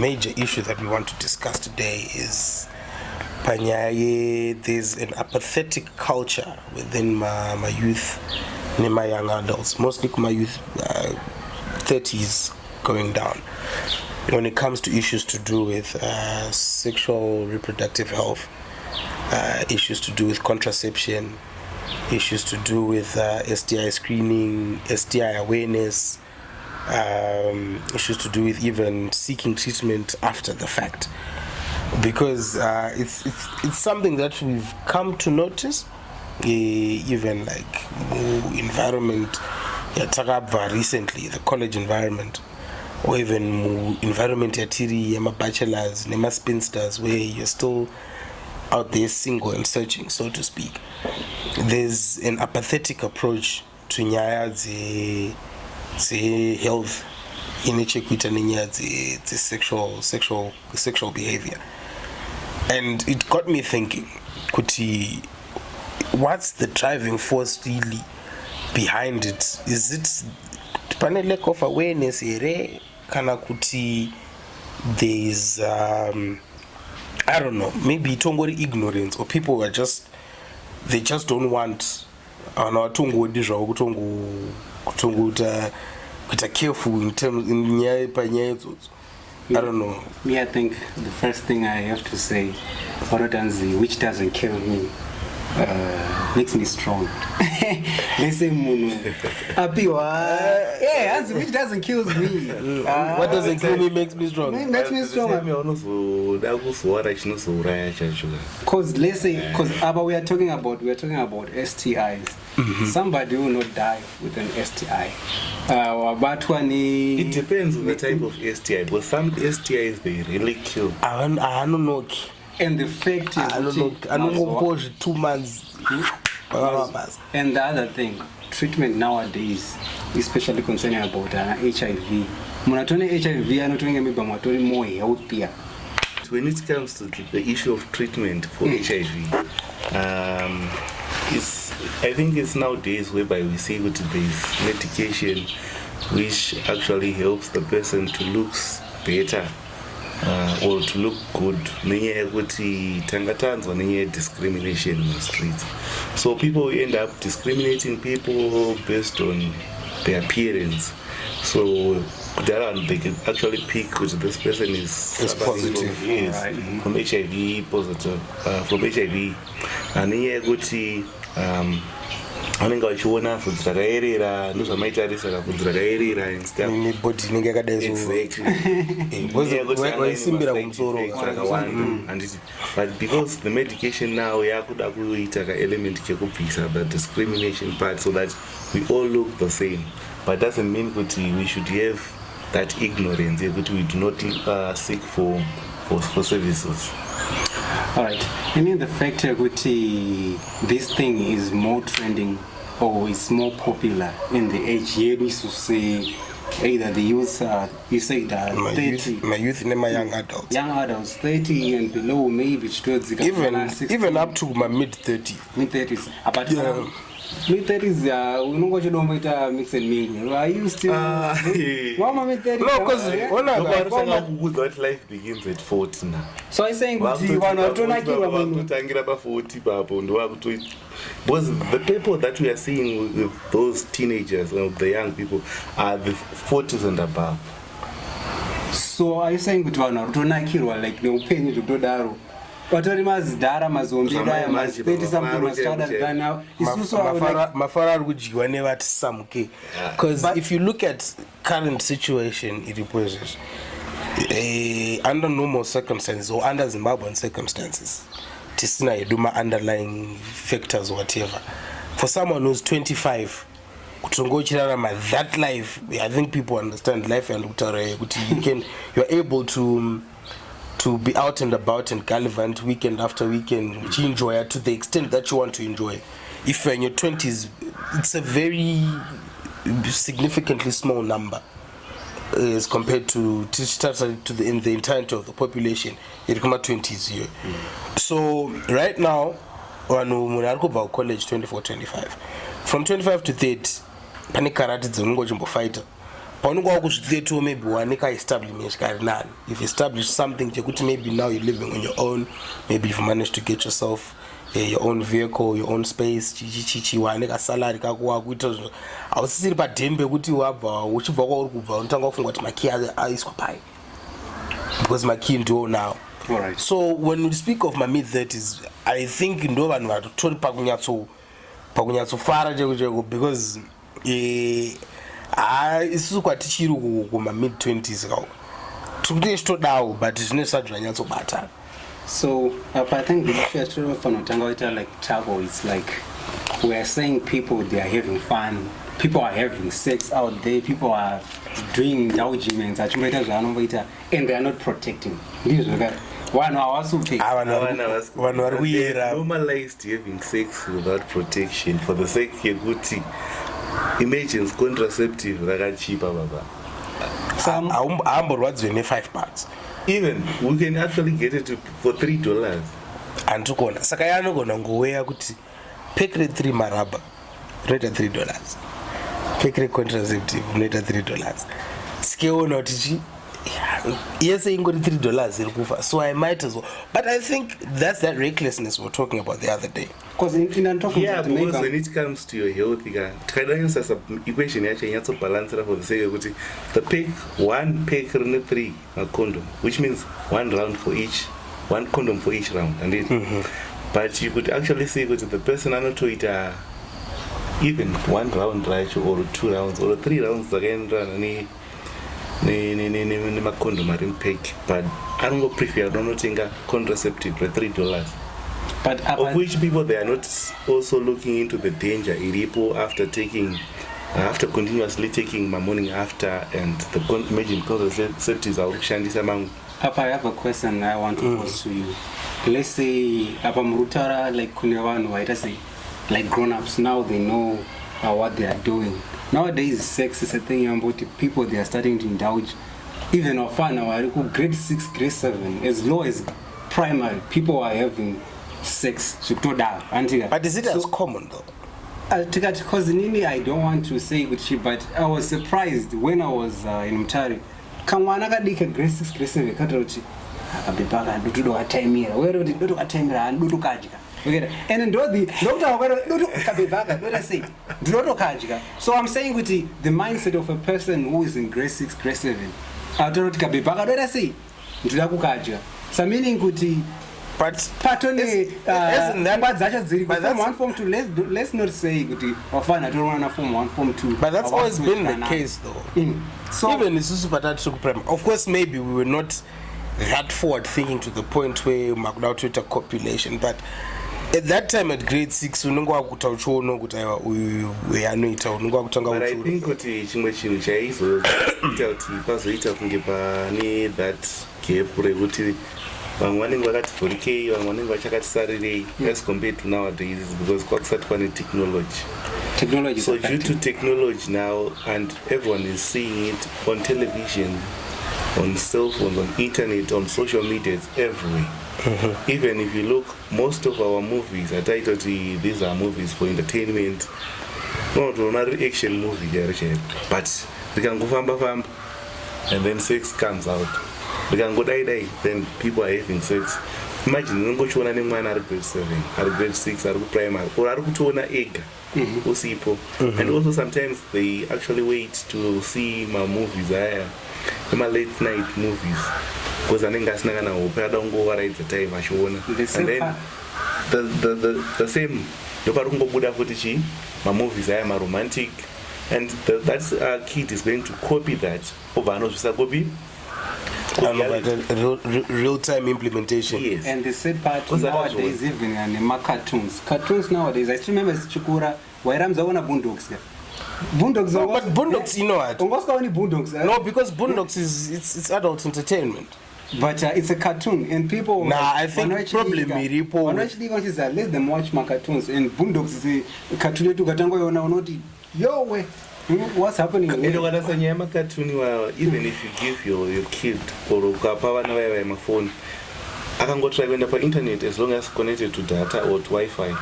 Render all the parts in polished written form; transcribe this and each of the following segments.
major issue that we want to discuss today is there's an apathetic culture within my youth and my young adults, mostly my youth 30s going down, when it comes to issues to do with sexual reproductive health, issues to do with contraception, issues to do with STI screening, STI awareness, issues to do with even seeking treatment after the fact, because it's something that we've come to notice, even like environment recently, the college environment, or even environment yatiri yama bachelors nema spinsters, where you're still out there single and searching, so to speak. There's an apathetic approach to nyaya health inechekuita nenyaya sexual behavior, and it got me thinking, kuti, what's the driving force really behind it? Is it pane lack of awareness here, kana kuti there's I don't know, maybe tongori ignorance, or people are just, they just don't want careful in terms in I don't know. Me, I think the first thing I have to say, which doesn't kill me, makes me strong. Listen, which doesn't kill me. What doesn't kill me makes me strong. Makes me strong. Because let's say, we are talking about STIs. Mm-hmm. Somebody will not die with an STI. It depends on the type of STI. But some STIs, they really kill. I don't know. And the fact is, I don't know 2 months. And the other thing, treatment nowadays, especially concerning about HIV. More healthier. When it comes to the issue of treatment for HIV, I think it's nowadays whereby we see that there's medication which actually helps the person to look better. Or to look good, discrimination in the streets. So people end up discriminating people based on their appearance. So they can actually pick which this person is positive, from HIV, positive, from HIV, and anenge vachiona vhudzi rakaerera ndozvamaita vhudzi rakaerera waisimbira kumusoro but because the medication now yakuda kuita kaelement kekubvisa the discrimination part, so that we all look the same, but doesn't mean that we should have that ignorance that we do not seek for services. All right. I mean, the fact that this thing is more trending or is more popular in the age here, we should say either the youth, you say that my youth and my young adults. Young adults, 30 and below, maybe towards even up to my mid-30s. Mid-30s. Mid-30s, we don't go to mix and mingle. Are you still? Mama mid-30s. No, because that life begins at 40 now. So I'm saying, because the people that we are seeing with those teenagers, the young people, are the 40s and above. So are you saying that like no pain to do that? But mazdara mazombira mazipeti something was started done now. Because if you look at current situation it poses under normal circumstances or under Zimbabwean circumstances, tisina yeduma underlying factors or whatever, for someone who's 25 that life, I think people understand life and you're able to be out and about and gallivant weekend after weekend, which you enjoy to the extent that you want to enjoy. If you're in your 20s, it's a very significantly small number as compared to in the entirety of the population. It come at 20s here. So right now, about college 24, 25. From 25 to 30, panic karate fighter. paunonga kuzvithetwo maybe wanika establish kari nani if you establish something chekuti maybe now you're living on your own, maybe you've managed to get yourself your own vehicle, your own space, chichi wanika salary kako kuita zvinhu ausisiri padhembe kuti wabva uchibva kwauri kubva unotanga kufunga kuti makey aiswa pai because makey ndo now. Alright. So when we speak of my mid-30s, I think ndo vanhu vatotori pakunyatsofara cheko because isusu kwatichiri kuma mid-20s kao tiri todawo but zvinosati zvanyatsobata. So I think the issue is like travel. It's like we are saying people, they are having fun, people are having sex out there, people are doing indulgence and they are not protecting. One normalized having sex without protection for the sake of good thing. Imagine contraceptive like cheaper baba. I'm $5. Even we can actually get it for $3. And to go saka yanogona ngoweya kuti pekre 3 maraba rate $3, pekre contraceptive rate $3. Sikeona kuti yes ingori $3 iri kufa, so I might as well, but I think that's that recklessness we were talking about the other day. Because yeah, because when it comes to your health, tikadainisa equation yacho inyatsobalancera for the sake of the pick one pick rune 3 condom, which means 1 round for each, 1 condom for each round, and it. But you could actually see that the person anotoita even 1 round right or 2 rounds or 3 rounds again run ni condom are pack, but I don't prefer, I don't think contraceptive for $3. But of which people they are not also looking into the danger iripo after continuously taking my morning after and the imagine contraceptives are kushandisa mangu. Papa, I have a question I want to pose to you. Let's say apa murutara like kune vanhu vaita say like grown-ups now they know what they are doing. Nowadays sex is a thing about people they are starting to indulge. Even ofana wariku grade 6, grade 7, as low as primary, people are having sex. But is it as common though? Because I don't want to say it, but I was surprised when I was in Mtari. Kamwana kadika grade 6, grade 7 katrochi. Akabibaka ndutudo katimira. Where did ndutudo katimira ndutudo kajika. And then so I'm saying with the mindset of a person who is in grade 6, grade 7. So meaning but isn't that from 1 form to let's not say I don't want to form 1 form 2. But that's always been the case though. So even of course maybe we were not that forward thinking to the point where makuda Twitter copulation, but at that time at grade 6 unongo wakuta uchono kuti we anoita unongo wakutanga uchono. But I think kuti chimwe chinhu chaizoita kuti pazoita kunge pane that gap rekuti vamwe vanenge vakati 4K vamwe vanenge vachakati sarirei as compared to nowadays because kwakusati kwane technology. So due to technology now and everyone is seeing it on television, on cell phones, on internet, on social media, it's everywhere. Even if you look, most of our movies are titled, these are movies for entertainment, not an action movie, but they can go famba and then sex comes out. They can go die, then people are having sex. Imagine you go to one grade 7, grade 6, primary, or to an egg. And also sometimes they actually wait to see my movies, my late night movies. Because I think that's not going to right the time I show. And then the same my movies I am a romantic, and that's our kid is going to copy that over another copy. Real-time implementation. Yes. And the sad part nowadays even and cartoons nowadays I still remember Chukura where I'm Zawana Boondocks. Boondocks no, but Boondocks, you know what? Boondocks. No, because Boondocks is it's adult entertainment. But it's a cartoon and people I think probably people actually want to let them watch my cartoons and Boondocks is a cartoon to Katango not yo way. What's happening? Even if you give your kid or a phone, I can go try when the internet as long as connected to data or to Wi-Fi.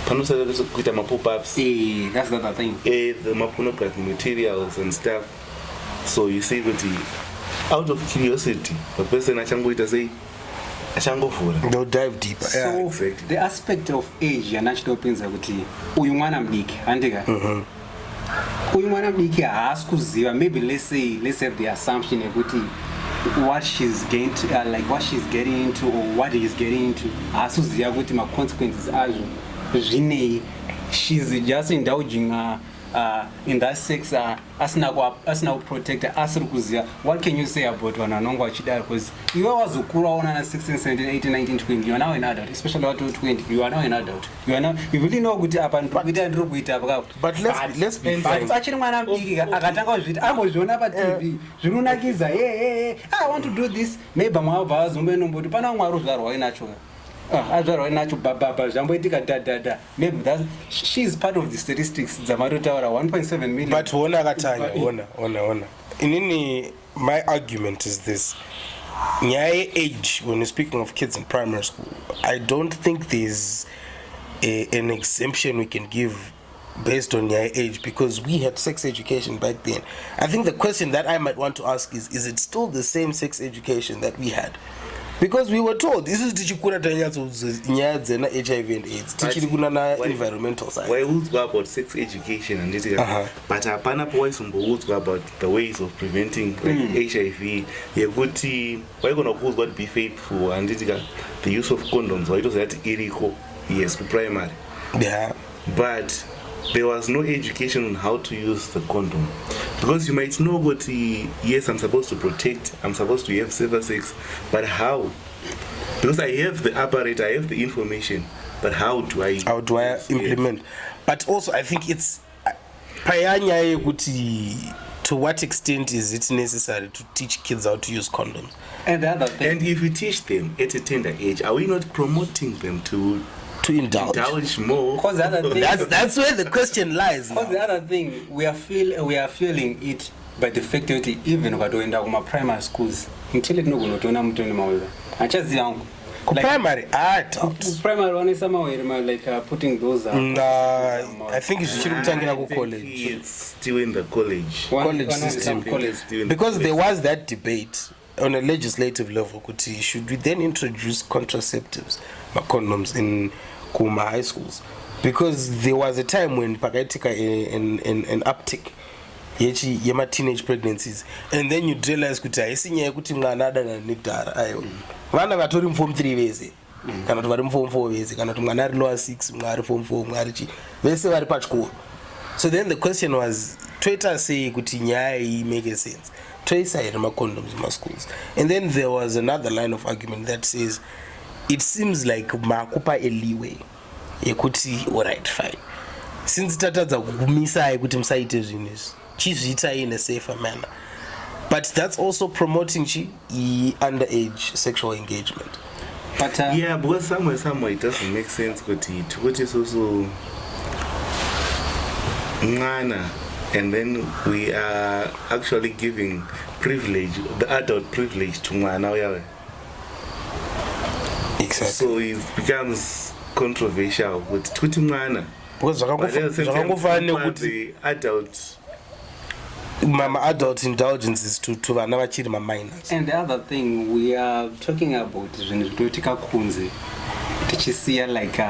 panosada kuita ma-pop-ups, that's the other thing. the pornography materials and stuff. So you see that out of curiosity, the person achangoita sei achangovhura, they'll dive deeper. So exactly. the aspect of age yanachitopinza kuti uyu mwana mudiki handika uyu mwana mudiki haasi kuziva, maybe let's have the assumption yekuti what she's getting into or what he's getting into haasi kuziva kuti ma-consequences azvo zvinei. She's just indulging in that sex asina kuprotecta asiri kuziva. What can you say about vanhu vanonga vachidaro? Because iwe wazokura waona na 16 17 18 19 20 you are now an adult, especially watu 20 you are now an adult, you really know kuti apa ndikuita ndiri kuita apa. But let's be but achiri mwana mudiki akatanga kuzviita ambozviona paTV zvinonakidza I want to do this, maybe mwabva vazomboenomboti pana mwari uzvarwa inacho azvarwa nacho baba zvamboitika dada, maybe that she is part of the statistics dzamatotaura 1.7 million. But ona akatanya ona inini, my argument is this: nyaya age, when you're speaking of kids in primary school, I don't think there's an exemption we can give based on nyaya age, because we had sex education back then. I think the question that I might want to ask is it still the same sex education that we had? Because we were told this is tichikura nyaya dzena HIV and AIDS, tichiri kunana environmental science. Waiudzwa about sex education and it, but hapana pawaizomboudzwa about the ways of preventing HIV. Yekuti waigona kuudzwa to be faithful and the use of condoms waitoziva kuti iriko, yes, kuprimary. Yeah. But there was no education on how to use the condom, because you might know what yes, I'm supposed to protect, I'm supposed to have safer sex, but how? Because I have the apparatus, I have the information, but how do I implement? Yes. But also I think it's to what extent is it necessary to teach kids how to use condoms? And the other thing, and if we teach them at a tender age, are we not promoting them to indulge more? Because the other thing, that's where the question lies. Because the other thing, we are feeling it by the fact that even ukatoenda kuma primary schools until it no gunotona mutoni mauza achaziva yangu primary primary one somewhere like putting those I think it's still kutangira ku college. It's still in the college system, because there was that debate on a legislative level, should we then introduce contraceptives, condoms in Kuma high schools? Because there was a time when pakaitika an uptick yema teenage pregnancies, and then you realize kuti aisinyaya kuti mwana adana nekutara ayo vana vatori muform 3 vese kana kuti vari muform 4 vese kana kuti mwana ari lower 6 mwana ari form 4 mwana ari chi vese vari pachikoro. So then the question was, toita sei kuti nyaya iyi make sense, toisa here ma-condoms in my schools? And then there was another line of argument that says it seems like makupa a leeway yekuti alright fine, since tatadza kukumisai kuti musaite zvinhu izvi chizviitai in a safer manner. But that's also promoting underage sexual engagement. But yeah, because somewhere it doesn't make sense kuti is also mwana, and then we are actually giving privilege, the adult privilege to mwana yawe. Exactly. So it becomes controversial with kuti mwana, because the adult adult indulgences to vana vachiri minors. And the other thing we are talking about zvinhu zvinoitika kunze tichisiya like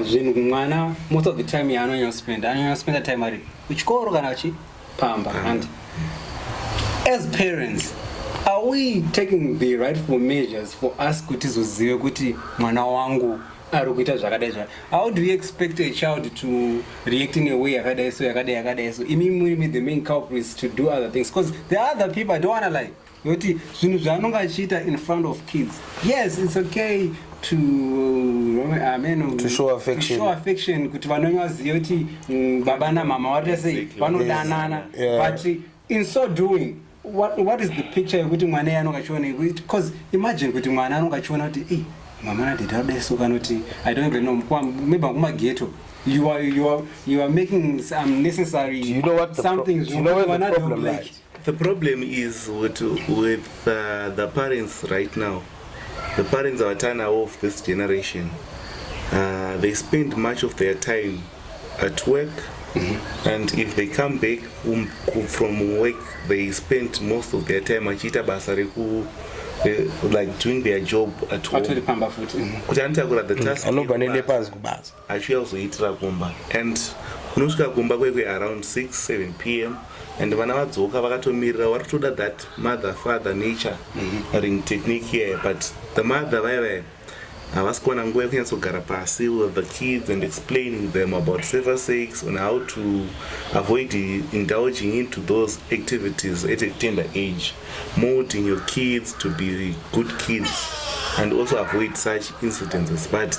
zvinhu mwana most of the time anonyaspenda time ari kuchikoro kana achipamba. And as parents, are we taking the rightful measures for us kuti zozive kuti mwana wangu ari kuita zvakadai? How do we expect a child to react in a way yakadai so imimi the main culprits to do other things? Because the other people, I don't want to lie, yoti zvinhu zvanonga achiita in front of kids, yes, it's okay to show affection kuti vanonyaziva kuti baba namama vari sei vanodanana, but in so doing what is the picture yekuti mwana yanonga achiona? Because imagine kuti mwana anonga achiona kuti mama did how this I don't even know, maybe ghetto you are making some necessary something. You know what the problem lies? The problem is with the parents right now. The parents are turning off this generation. they spend much of their time at work, and if they come back from work, they spend most of their time achita basa reku, like doing their job at home. Kuti anotakura the task achiuya kuzoitira kumba, and unosvika kumba kwekwe around 6-7 p.m. and vana vadzoka vakatomirira varitoda that mother father nature ring technique here, but the mother vaya havasi kuwana nguva yekunyatsogara pasi with the kids and explaining them about safer sex and how to avoid indulging into those activities at a tender age, molding your kids to be good kids and also avoid such incidences. But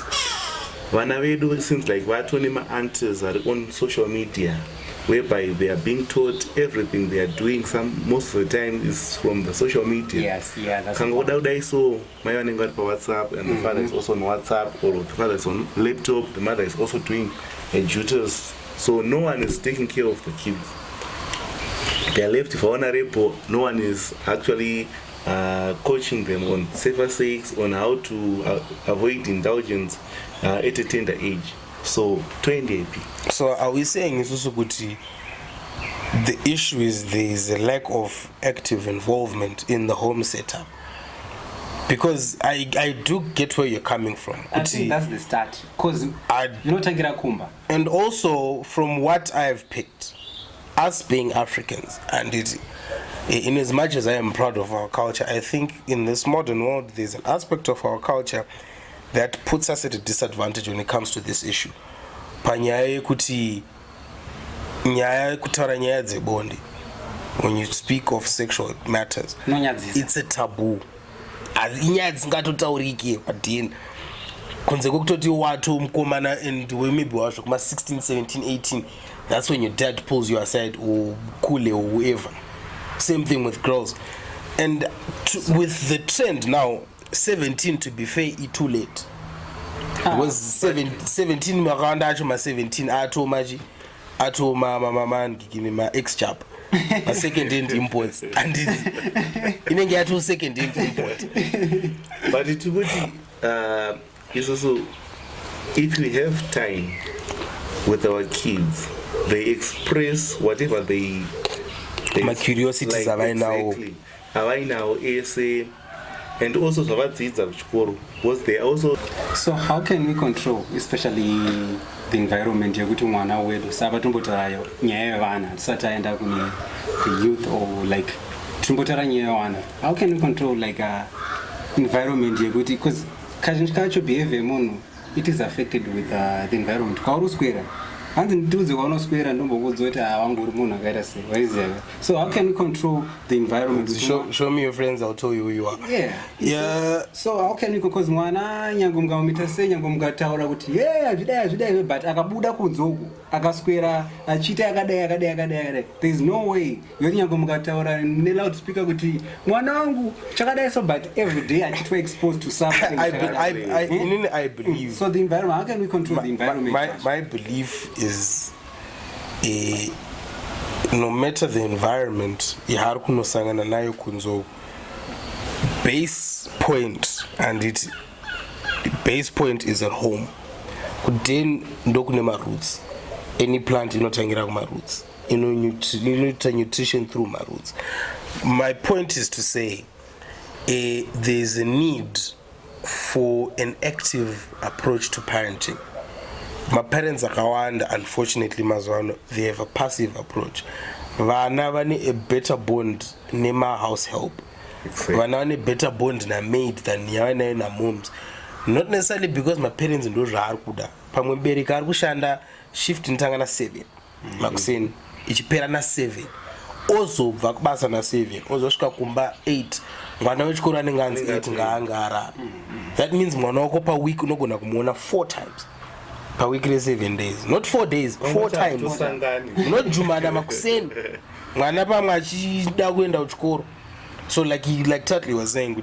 vana vedu, it seems like vatone ma-aunties are on social media, whereby they are being taught everything they are doing. Most of the time is from the social media. Yes, yeah, that's so my vanenge vari WhatsApp, and the father is also on WhatsApp, or the father is on laptop, the mother is also doing duties. So no one is taking care of the kids. They are left vulnerable. No one is actually coaching them on safer sex, on how to avoid indulgence at a tender age. So 20 AP. So are we saying is also good? The issue is there is a lack of active involvement in the home setup, because I do get where you're coming from. I think that's the start, because you know Tangira Kumba. And also from what I've picked, us being Africans, and in as much as I am proud of our culture, I think in this modern world there's an aspect of our culture that puts us at a disadvantage when it comes to this issue. Panyaya kuti nyaya kutaura nyaya dzebonde, when you speak of sexual matters, it's a taboo. Inyaya dzisingatotauriki padini. Kunze kokutoti watu mkomana and maybe washo kuma 16, 17, 18, that's when your dad pulls you aside, or kule or whoever. Same thing with girls. And with the trend now, 17, to be fair, it's too late. It was 17 makanda acho ma 17 ato maji ato mama give me my ex chap a second hand imports, and inenge ato second hand import. But it is also, if we have time with our kids, they express whatever they my curiosities are right now essay, and also because they also. So how can we control, especially the environment yekuti mwana wedu saba tumbotayo nyaya vana tisataenda kune the youth, or like tumbotara nyaya vana? How can we control like a environment yekuti, because kazhinji kacho behavior yemunhu it is affected with the environment. Kauruswera hanzi ndudzi kwaunoswera ndombokuudza kuti wanguri munhu akaita sei, waiziva. So how can we control the environment? Show me your friends, I'll tell you who you are. Yeah. So how can we, because mwana nyango mukamumita sei, nyango mukataura kuti zvidai, but akabuda kunzoku akaswera achita akadai, there is no way yoti nyango mukataura neloudspeaker kuti mwana wangu chakadai, so but every day achitwa exposed to something. I believe. So the environment, how can we control the environment? My belief is no matter the environment ihari kunosangana nayo kunzo, base point, and the base point is at home. Then ndokune ma roots. Any plant inotangira kuma roots, inoita nutrition through my roots. My point is to say there's a need for an active approach to parenting. My parents akawanda, unfortunately mazwano, they have a passive approach. Vana vane a better bond nema house help. Vana vane a better bond na maid than yavana na moms. Not necessarily because my parents ndo zvaari kuda. Pamwe bereka ari kushanda shift ntanga na 7 makuseni ichipera na 7, also bva kubasa na 7, ozosvika kumba 8, mwana wechikoro anenge anzi 8 ngaangara. That means mwana wako pa week unogona kumuona 4 times per week, 7 days, not 4 days, 4 times. Not jumada makuseni mwana pamwe achida kuenda kuchikoro. So like Tatley was saying,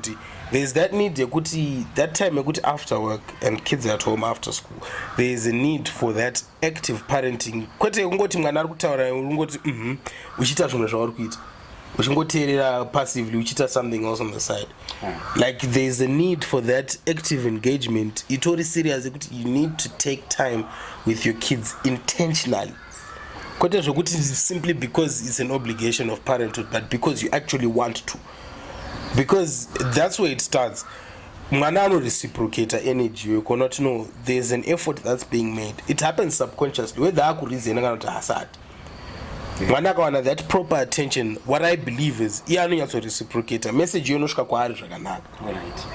there's that need, that time after work and kids are at home after school, there is a need for that active parenting. Kwete ungoti mwana ari kutaura ungoti uchita zvimwe zvauri kuita. uchingoteerera passively uchiita something else on the side. Like there's a need for that active engagement. Itori serious kuti you need to take time with your kids intentionally. Kwete zvokuti simply because it's an obligation of parenthood, but because you actually want to. Because that's where it starts. Mwana reciprocate energy. You cannot know there's an effort that's being made. It happens subconsciously. Whether I could reason hasad. Mwana kawana that proper attention. What I believe is iyano yato reciprocate. Message yonoshka kwa ari zvakanaka. Alright.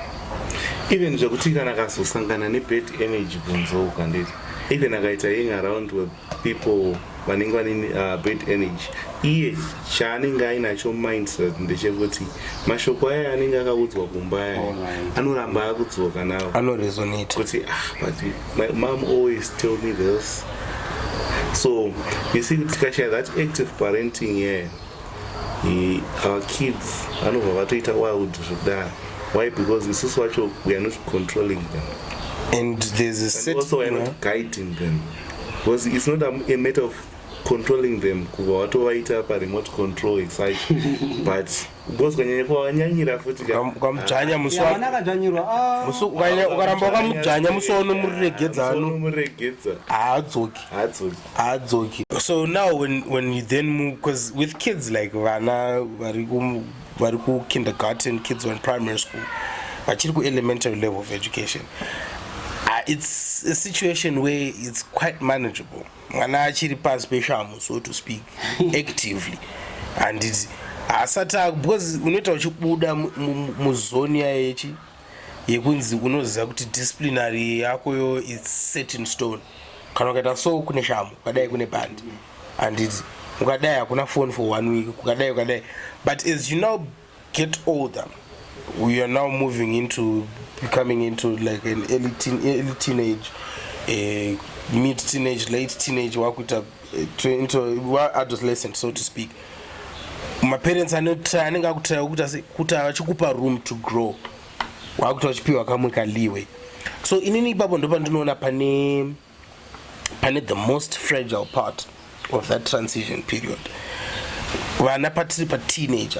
Even zvokuti kana kasosangana nebad energy kunzo ukandeti. Even akaita hang around with people vanenge vane bad energy. Iye chaanenge ainacho mindset ndechekuti mashoko aya anenge akaudzwa kumba aya anoramba akudzoka nawo. Anoresonate. Kuti but my mom always told me this. So you see, tikashare that active parenting here, our kids anobva vatoita wild zvekudaro. Why? Because this is what we are not controlling them. And there's a set, also we are not guiding them. Because it's not a matter of controlling them kuva watovaita paremote control excited. But because kwanyanyira futi kwamujanya Wanakadzvanyirwa. ukaramba wakamujanya musono muregedza haadzoki. So now when you then move, because with kids like vana vari ku kindergarten, kids in primary school, vachiri ku elementary level of education, it's a situation where it's quite manageable. Mwana achiri pasi peshamu, so to speak, actively. And it's asata because unoita uchibuda muzoni yaechi yekunzi unoziva kuti disciplinary yakoyo is set in stone. Kana ukaita so kune shamu, ukadai kune band. And it's ukadai hakuna phone for 1 week, ukadai. But as you now get older, we are now moving into becoming into like an early teenage, mid-teenage, late teenage, into adolescent, so to speak. My parents are not trying to room to grow. Leeway. So in any babo pane the most fragile part of that transition period. Vana patiri teenage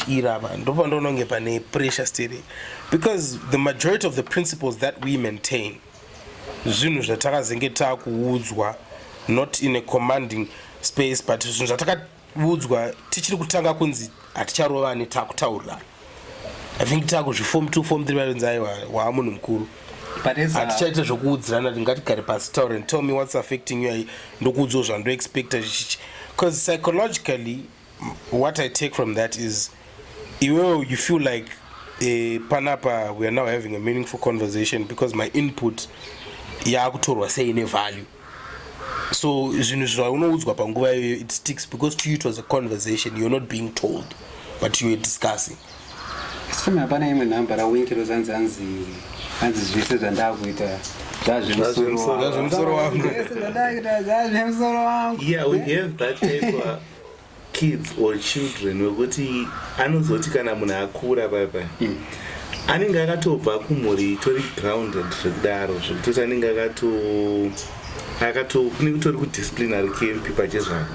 era ndopanonge pane pressure steering, because the majority of the principles that we maintain zvinhu zvatakazenge takuudzwa, not in a commanding space, but zvinhu zvatakaudzwa tichiri kutanga kunzi haticharovani takutaurirana. I think takuzviform 2 form 3 varinzi aiwa waamunhu mukuru hatichaita zvokuudzirana kuti ngatigare pasi taure and tell me what's affecting you ndokuudzawo zvandoexpecta. Because psychologically, what I take from that is, you feel like panapa we are now having a meaningful conversation because my input yakutorwa say ine value. So it sticks because to you it was a conversation. You're not being told, but you were discussing. Yeah, we have that type of kids or children wekuti anozoti kana munhu akura papa anenge akatobva kumhuri itori grounded zvekudaro zvekutoti anenge kune kutori kudisciplinary camp pachezvako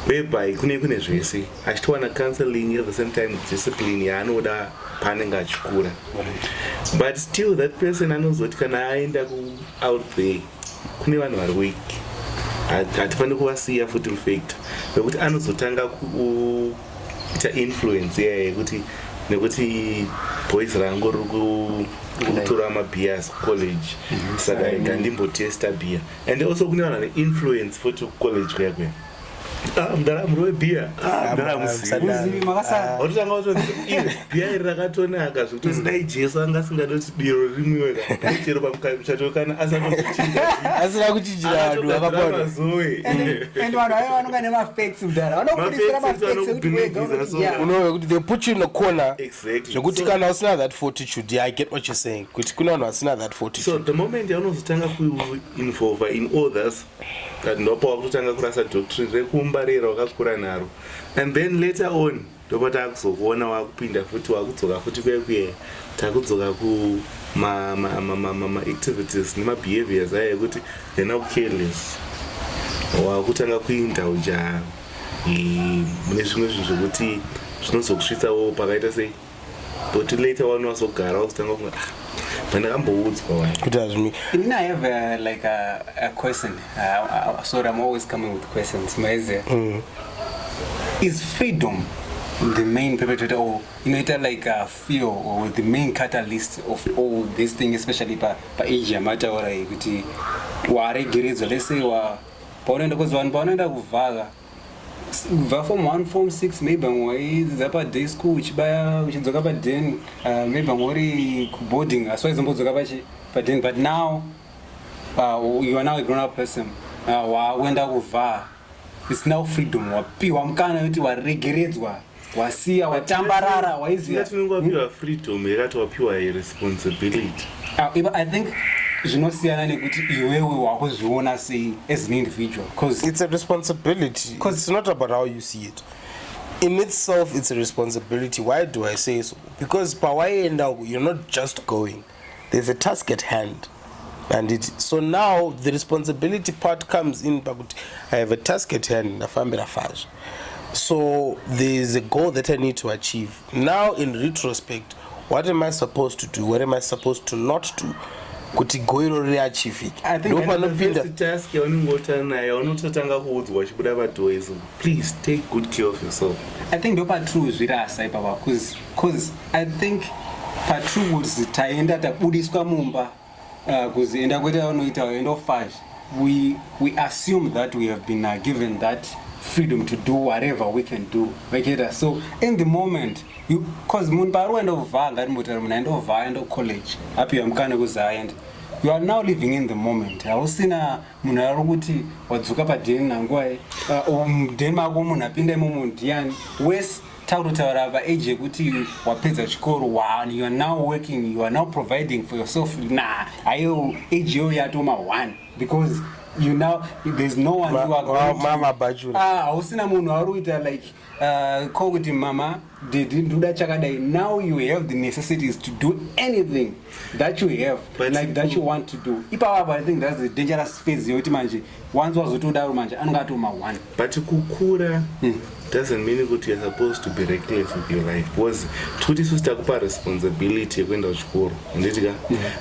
whereby kune zvese achitowana counseling at the same time discipline yaanoda paanenge achikura. But still that person anozoti kana aenda out there kune vanhu vari weak, hatifaniri kuvasiya futi mufactor wekuti anozotanga kuita influence yekuti nekuti boys rangu riri kutora mabhias college saka ngandimbotesta beer. And also kune vanhu vane influence futi college kuyakwe mdaramo webhiya ototanga kutonzi bhiya iri rakatonaka zvekuti dai Jesu anga asingadoti biro rimwe chero pamuchato kana asina kuchinjira vanhu vakapona and vanhu vaya vanonga nemafacts kudhara vanokudisira mafacts ekuti kuti they put you in a corner. Exactly. Zvekuti kana usina that fortitude, I get what you're saying, kuti kuna vanhu vasina that fortitude. So the moment yaunozotanga kuinvolve in others, ndopo wakutanga kurasa doctrine rekumbarira wakakura naro, and then later on ndopo takuzokuona wakupinda futi wakudzoka futi kwekuye takudzoka ku ma activities nema behaviours aya ekuti they're now careless, wakutanga kuindulge mune zvimwe zvinhu zvokuti zvinozokusvitsawo pakaita sei but later one wasogara usitanga kunga pandakamboudzwa kuti hazvimi. I have a question. Sorry, I'm always coming with questions. Is freedom the main perpetrator, or like a fear, or the main catalyst of all these things, especially pa Asia matter or kuti waregeredzwa, let's say paunenda kuzvanhu paunenda kuvaga form 1 form 6 maybe mwaidza day school uchidzoka padeni maybe muri boarding aswaizombodzaka padeni, but now you are now a grown up person, waenda kuvha, it's now freedom, wapiwa mukana kuti waregeredzwa, wasiya, watambarara, waiziya. Wapiwa freedom yakati wapiwa irresponsibility. I think zvinosiyana nekuti iwewe wakuzviona sei as an individual, because it's a responsibility, because it's not about how you see it in itself. It's a responsibility. Why do I say so? Because you're not just going, there's a task at hand, and so now the responsibility part comes in. I have a task at hand, so there's a goal that I need to achieve. Now in retrospect, what am I supposed to do? What am I supposed to not do? Kuti goiro reachieve. I think the task please take good care of yourself. I think ndopa true zvirasa ipapa, because I think patru kuti taenda tabudiswa mumba kuzienda kweta unoita end of 5, we assume that we have been given that freedom to do whatever we can do. So in the moment, because munbaru end of vanga end of college happy amkana kuzaenda, you are now living in the moment. Hausina munhu arikuti wadzoka padeni nanguva deni mako munhu apinda imomo ndiani wes taurutaura paage yekuti wapedza chikoro, you are now working, you are now providing for yourself. Ayo age yo yatoma 1, because you now there's no one who are going mama bachura hausina munhu arikuita like call kuti mama ndoda chakadai. Now you have the necessities to do anything that you have, but like that you want to do. I think that's the dangerous phase yoti manje once wazotodaro manje angatoma 1. But kukura doesn't mean that you're supposed to be reckless with your life, because tuti susitakupa responsibility yekuenda kuchikoro,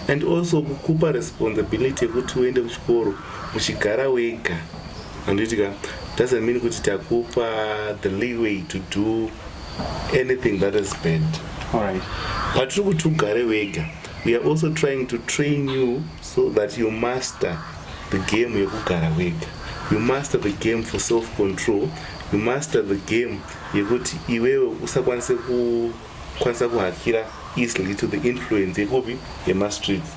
and also kukupa responsibility yekuti uende kuchikoro uchigara wega, doesn't mean kuti takupa the leeway to do anything that is bad. All right. But ugare wega, we are also trying to train you so that you master the game yekugara wega. You master the game for self-control. You master the game yekuti iwewe usakwanise kuhakira easily to the influence yekopi yema-streets.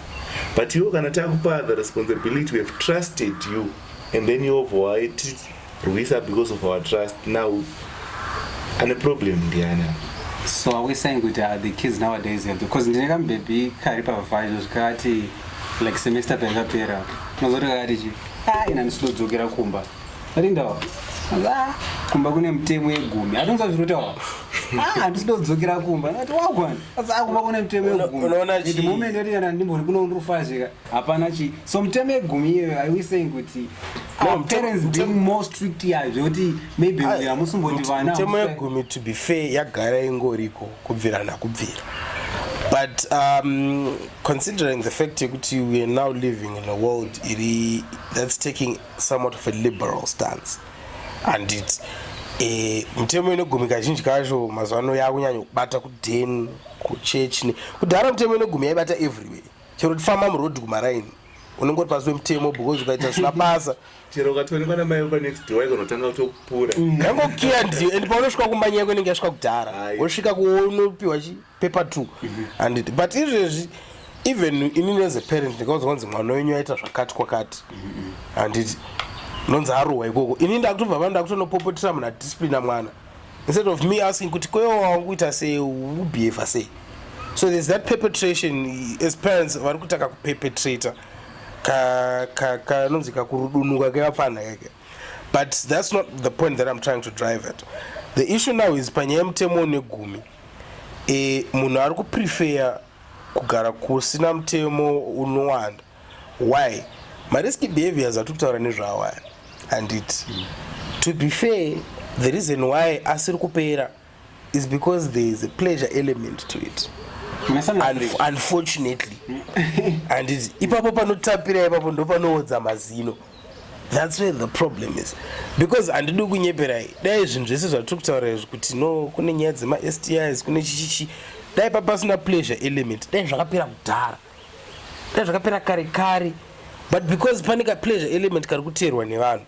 But you kana takupa the responsibility, we have trusted you, and then you avoid Ruisa because of our trust. Now and a problem Diana. So are we saying that the kids nowadays have, because ndineka baby karipa vaizvo zvikati like semester pera nozoti kati ina ndinodzokera kumba rindawo kumba kune mutemo yegumi atonza zvirotawa ndinodzokera kumba ati wagwana kumba kune mutemo yegumi the moment yoti kana ndimbori kunondofashika hapana chi. So mutemo yegumi iyoyo, are we saying kuti our parents being more strict yazvo yoti maybe hamusimboti vana mutemo yegumi to be fair yagara ingoriko kubvira nakubvira. But considering the fact that we are now living in a world that's taking somewhat of a liberal stance, and it's mutemo inogumi kazhinji kacho mazuva ano yakunyanya kubata kudeni kuchechi kudhara mutemo inogumi yaibata everywhere. Chero tifamba murodhi kumaraini unongoti pasi wemutemo because ukaita zvisina basa chero ukatoonekwa namai pa next door ikanotanga kutokupura yangokiya and paunosvika kumbanya yako inenge yasvika kudhara wosvika kuonopiwa paper 2 and but izvezvi even inini as a parent ndikauza kwanzi mwana wenyu aita zvakati kwakati and nonzi arohwa ikoko inini ndakutobva pano ndakutonopopotera munhu adisciplina mwana instead of me asking kuti kwewo wanguita sei ubehavha sei. So there's that perpetration as parents vari kutaka kuperpetrata kanonzi kakurudunuka kevapfana keke. But that's not the point that I'm trying to drive at. The issue now is panyaya mutemo negumi munhu ari kuprefer kugara kusina mutemo unowanda. Why? Marisky behaviors are kutaura nezvaawaya, and to be fair the reason why asiri kupera is because there is a pleasure element to it. Unfortunately. And ipapo panotapira ipapo ndo panoodza mazino. That's where the problem is. Because andidi kunyepera dai zvinhu zvese zvatiri kutaura izvi kuti no kune nyaya dzema-STIs kune chichichi dai papasina pleasure element dai zvakapera kudhara dai zvakapera kare kare, but because pane ka pleasure element kari kuteerwa nevanhu,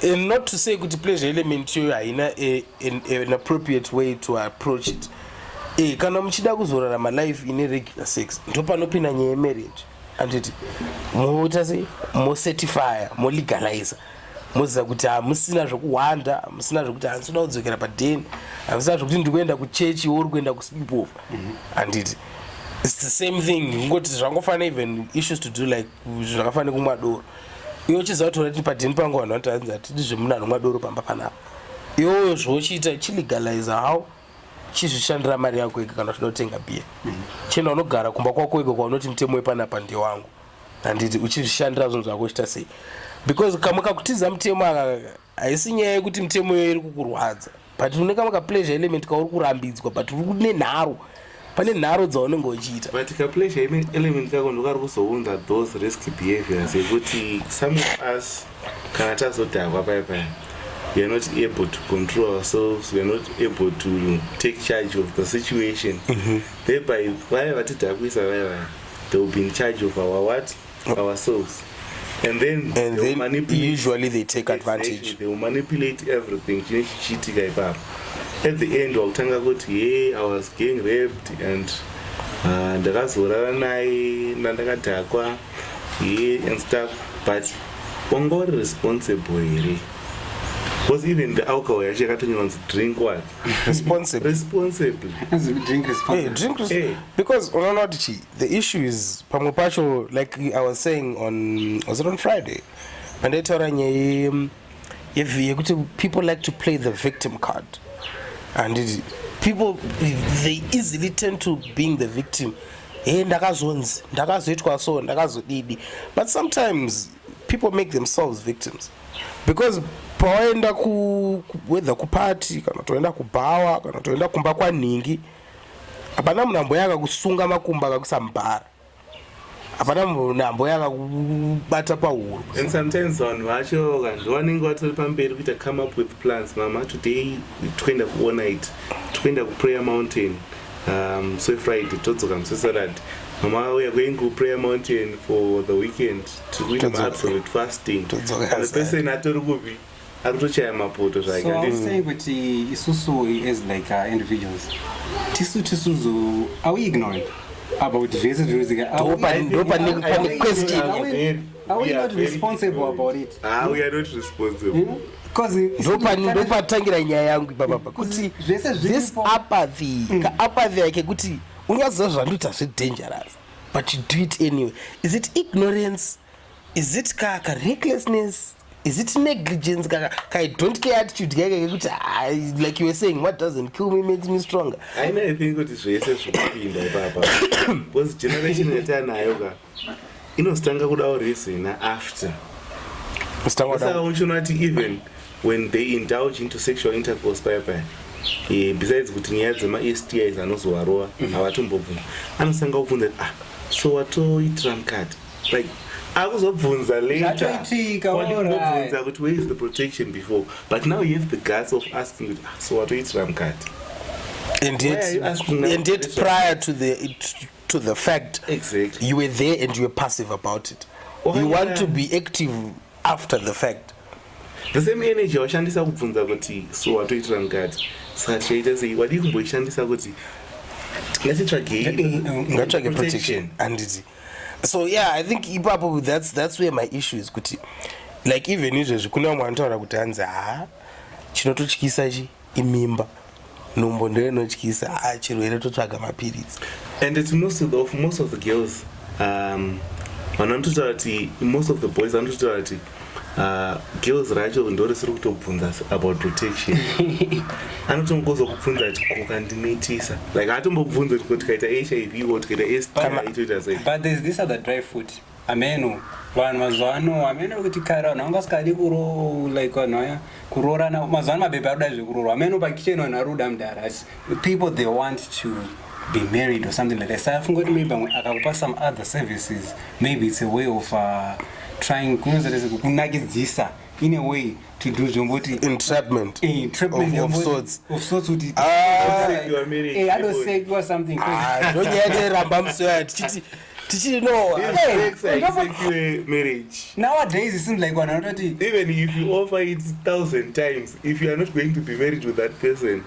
and not to say kuti pleasure element iyoyo haina an appropriate way to approach it. Kana muchida kuzorarama life ine regular sex ndo panopinda nyaya yemarriage, anditi moita sei mocertifya molegalize moziva kuti hamusina zvokuhwanda, hamusina zvokuti handisina kudzokera padheni, hamusina zvokuti ndikuenda kuchechi uri kuenda kusleepover. Anditi it's the same thing, ngoti zvangofanira even issues to do like zvakafanira kumwa doro. Iwe uchiziva kuti urati padheni pangu vanhu vanotaridza titi zvemuna nomwa doro pamba panapa, iwewo zvochiita chilegalize how chizvishandira mari yako ika kana zvinotenga bia chenda unogara kumba kwako iko kwaunoti mutemo wepanapa ndi wangu, handiti uchizvishandira zvinhu zvako uchita sei, because kamwe kakutiza mutemo haisi nyaya yekuti mutemo iyo iri kukurwadza, but unenge maka pleasure element kauri kurambidzwa, but uri kune nharo, pane nharo dzaunenge uchiita. But ka pleasure element kako ndo kari kuzounza those risky behaviors yekuti some of us kana tazodhakwa paya we are not able to control ourselves, we are not able to take charge of the situation. Thereby vaya vatidhakwisa vaya they will be in charge of our what? Ourselves. And then usually they take advantage. They will manipulate everything. At the end wakutanga kuti hey, I was getting raped and ndakazorara naye ndakadhakwa and stuff, but wangori responsible here. Because even the alcohol actually wants to drink what? Responsibly. Drink responsibly. Drink responsibly. Because the issue is pamupacho, like I was saying was it on Friday? And they told me people like to play the victim card, and people they easily tend to being the victim. But sometimes people make themselves victims. Because pawaenda whether kupati kana toenda kubhawa kana toenda kumba kwaningi, hapana munambo yaka kusunga makumba akakusambhara, hapana munambo yaka kubata pahuro. And sometimes vanhu vacho vanenge vatori pamberi kuita come up with plans. Mama, today toenda kuona it, toenda kuprayer mountain, so Friday todzoka museserad. Mama, we are going to prayer mountain for the weekend to do absolute fasting. And the person atorukubi akutochaya mapoto zvake. So I'm saying that isusu is like individuals. Tisu are we ignorant about versus question? Are we not responsible about it? We are not responsible. Because ndopatangira nyaya yangu ipapa kuti this apathy yake kuti unyaziva zvandoita zvedangerous but you do it anyway. Is it ignorance? Is it kaka recklessness? Is it negligence? Kaka don't care attitude kaka like you were saying, what doesn't kill me makes me stronger. I think kuti zvese zvokupinda ipapa because generation yatanayo ka inostanga kudawo reason after saka uchinoti even when they indulge into sexual intercourse paya besides kuti nyaya dzema-STIs anozovarova havatombobvunza, anosanga kubvunza so watoitira mukati, like akuzobvunza later wadinobvunza kuti where is the protection before, but now you have the guts of asking kuti so watoitira mukati. And yet prior to the fact, exactly, you were there and you were passive about it. You want to be active after the fact. The same energy washandisa kubvunza kuti so watoitira mukati, saka tichaita sei, wadi kumboishandisa kuti ngatsvage protection. And so yeah, I think ipapo that's where my issue is kuti like even izvezvi kuna vamwe vanotaura kuti hanzi chinototyisa imimba, nhumbo ndiyo inotyisa, chirwere totsvaga mapiritsi. And it's most of the girls vanototaura kuti most of the boys vanototaura kuti girls racho ndo risiri kutobvunza about protection. Anotombozokubvunza kuti kokandinetisa, like atombobvunza kuti kaita HIV or kaita STI itoita sei. But there's this other dry foot. ameno vanhu mazuva ano ameno kuti kare vanhu vangasikadi like vanhu aya kurorana mazuva ano mabebe aruda zvekurorwa ameno pakicheni vanhu aruda mudhara asi people they want to be married or something like that. So I think maybe akakupa some other services, maybe it's a way of trying kunakizisa in a way to do entrapment of sorts with it. I don't say you or something. Don't get ramba msoya marriage. Nowadays it seems like one another. Even if you offer it 1,000 times, if you are not going to be married with that person,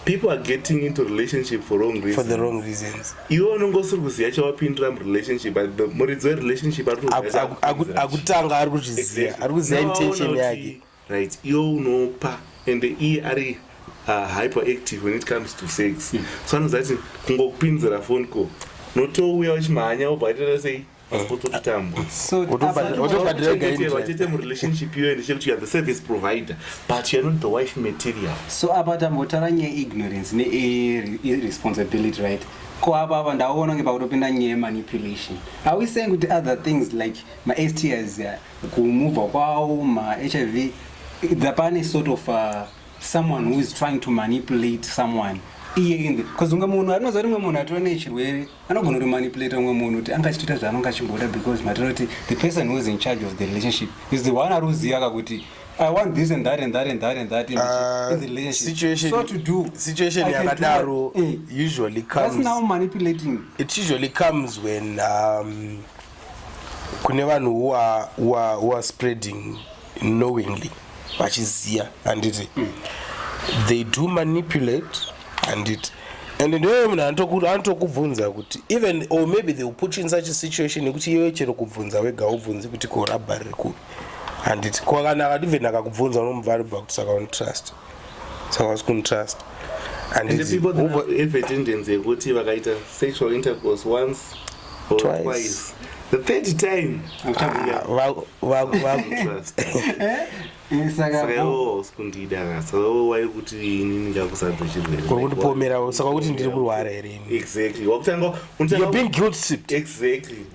people are getting into relationship for wrong reasons. For the wrong reasons. You don't go through the relationship, but the relationship right. You know pa and the E are hyperactive when it comes to sex. So I'm saying, kungo pinzera phone call. No to we are manya, but I say. So relationship you are the service provider, but you're not the wife material. So about motaranye ignorance, irresponsibility, right? Manipulation. Are we saying with other things like my STIs, my HIV, the pan is sort of someone who is trying to manipulate someone? Because I'm not going to manipulate because majority the person who is in charge of the relationship is the one who's I want this and that and that and that and that in the relationship. Situation, so to do situation usually comes. That's now manipulating. It usually comes when who are spreading knowingly, which is here and it. They do manipulate. And then even or maybe they will put you in such a situation and it trust. So I was going to trust. And the people that have a tendency to sexual intercourse once or twice. The third time, trust. Exactly. You're being guilt-tripped. Exactly.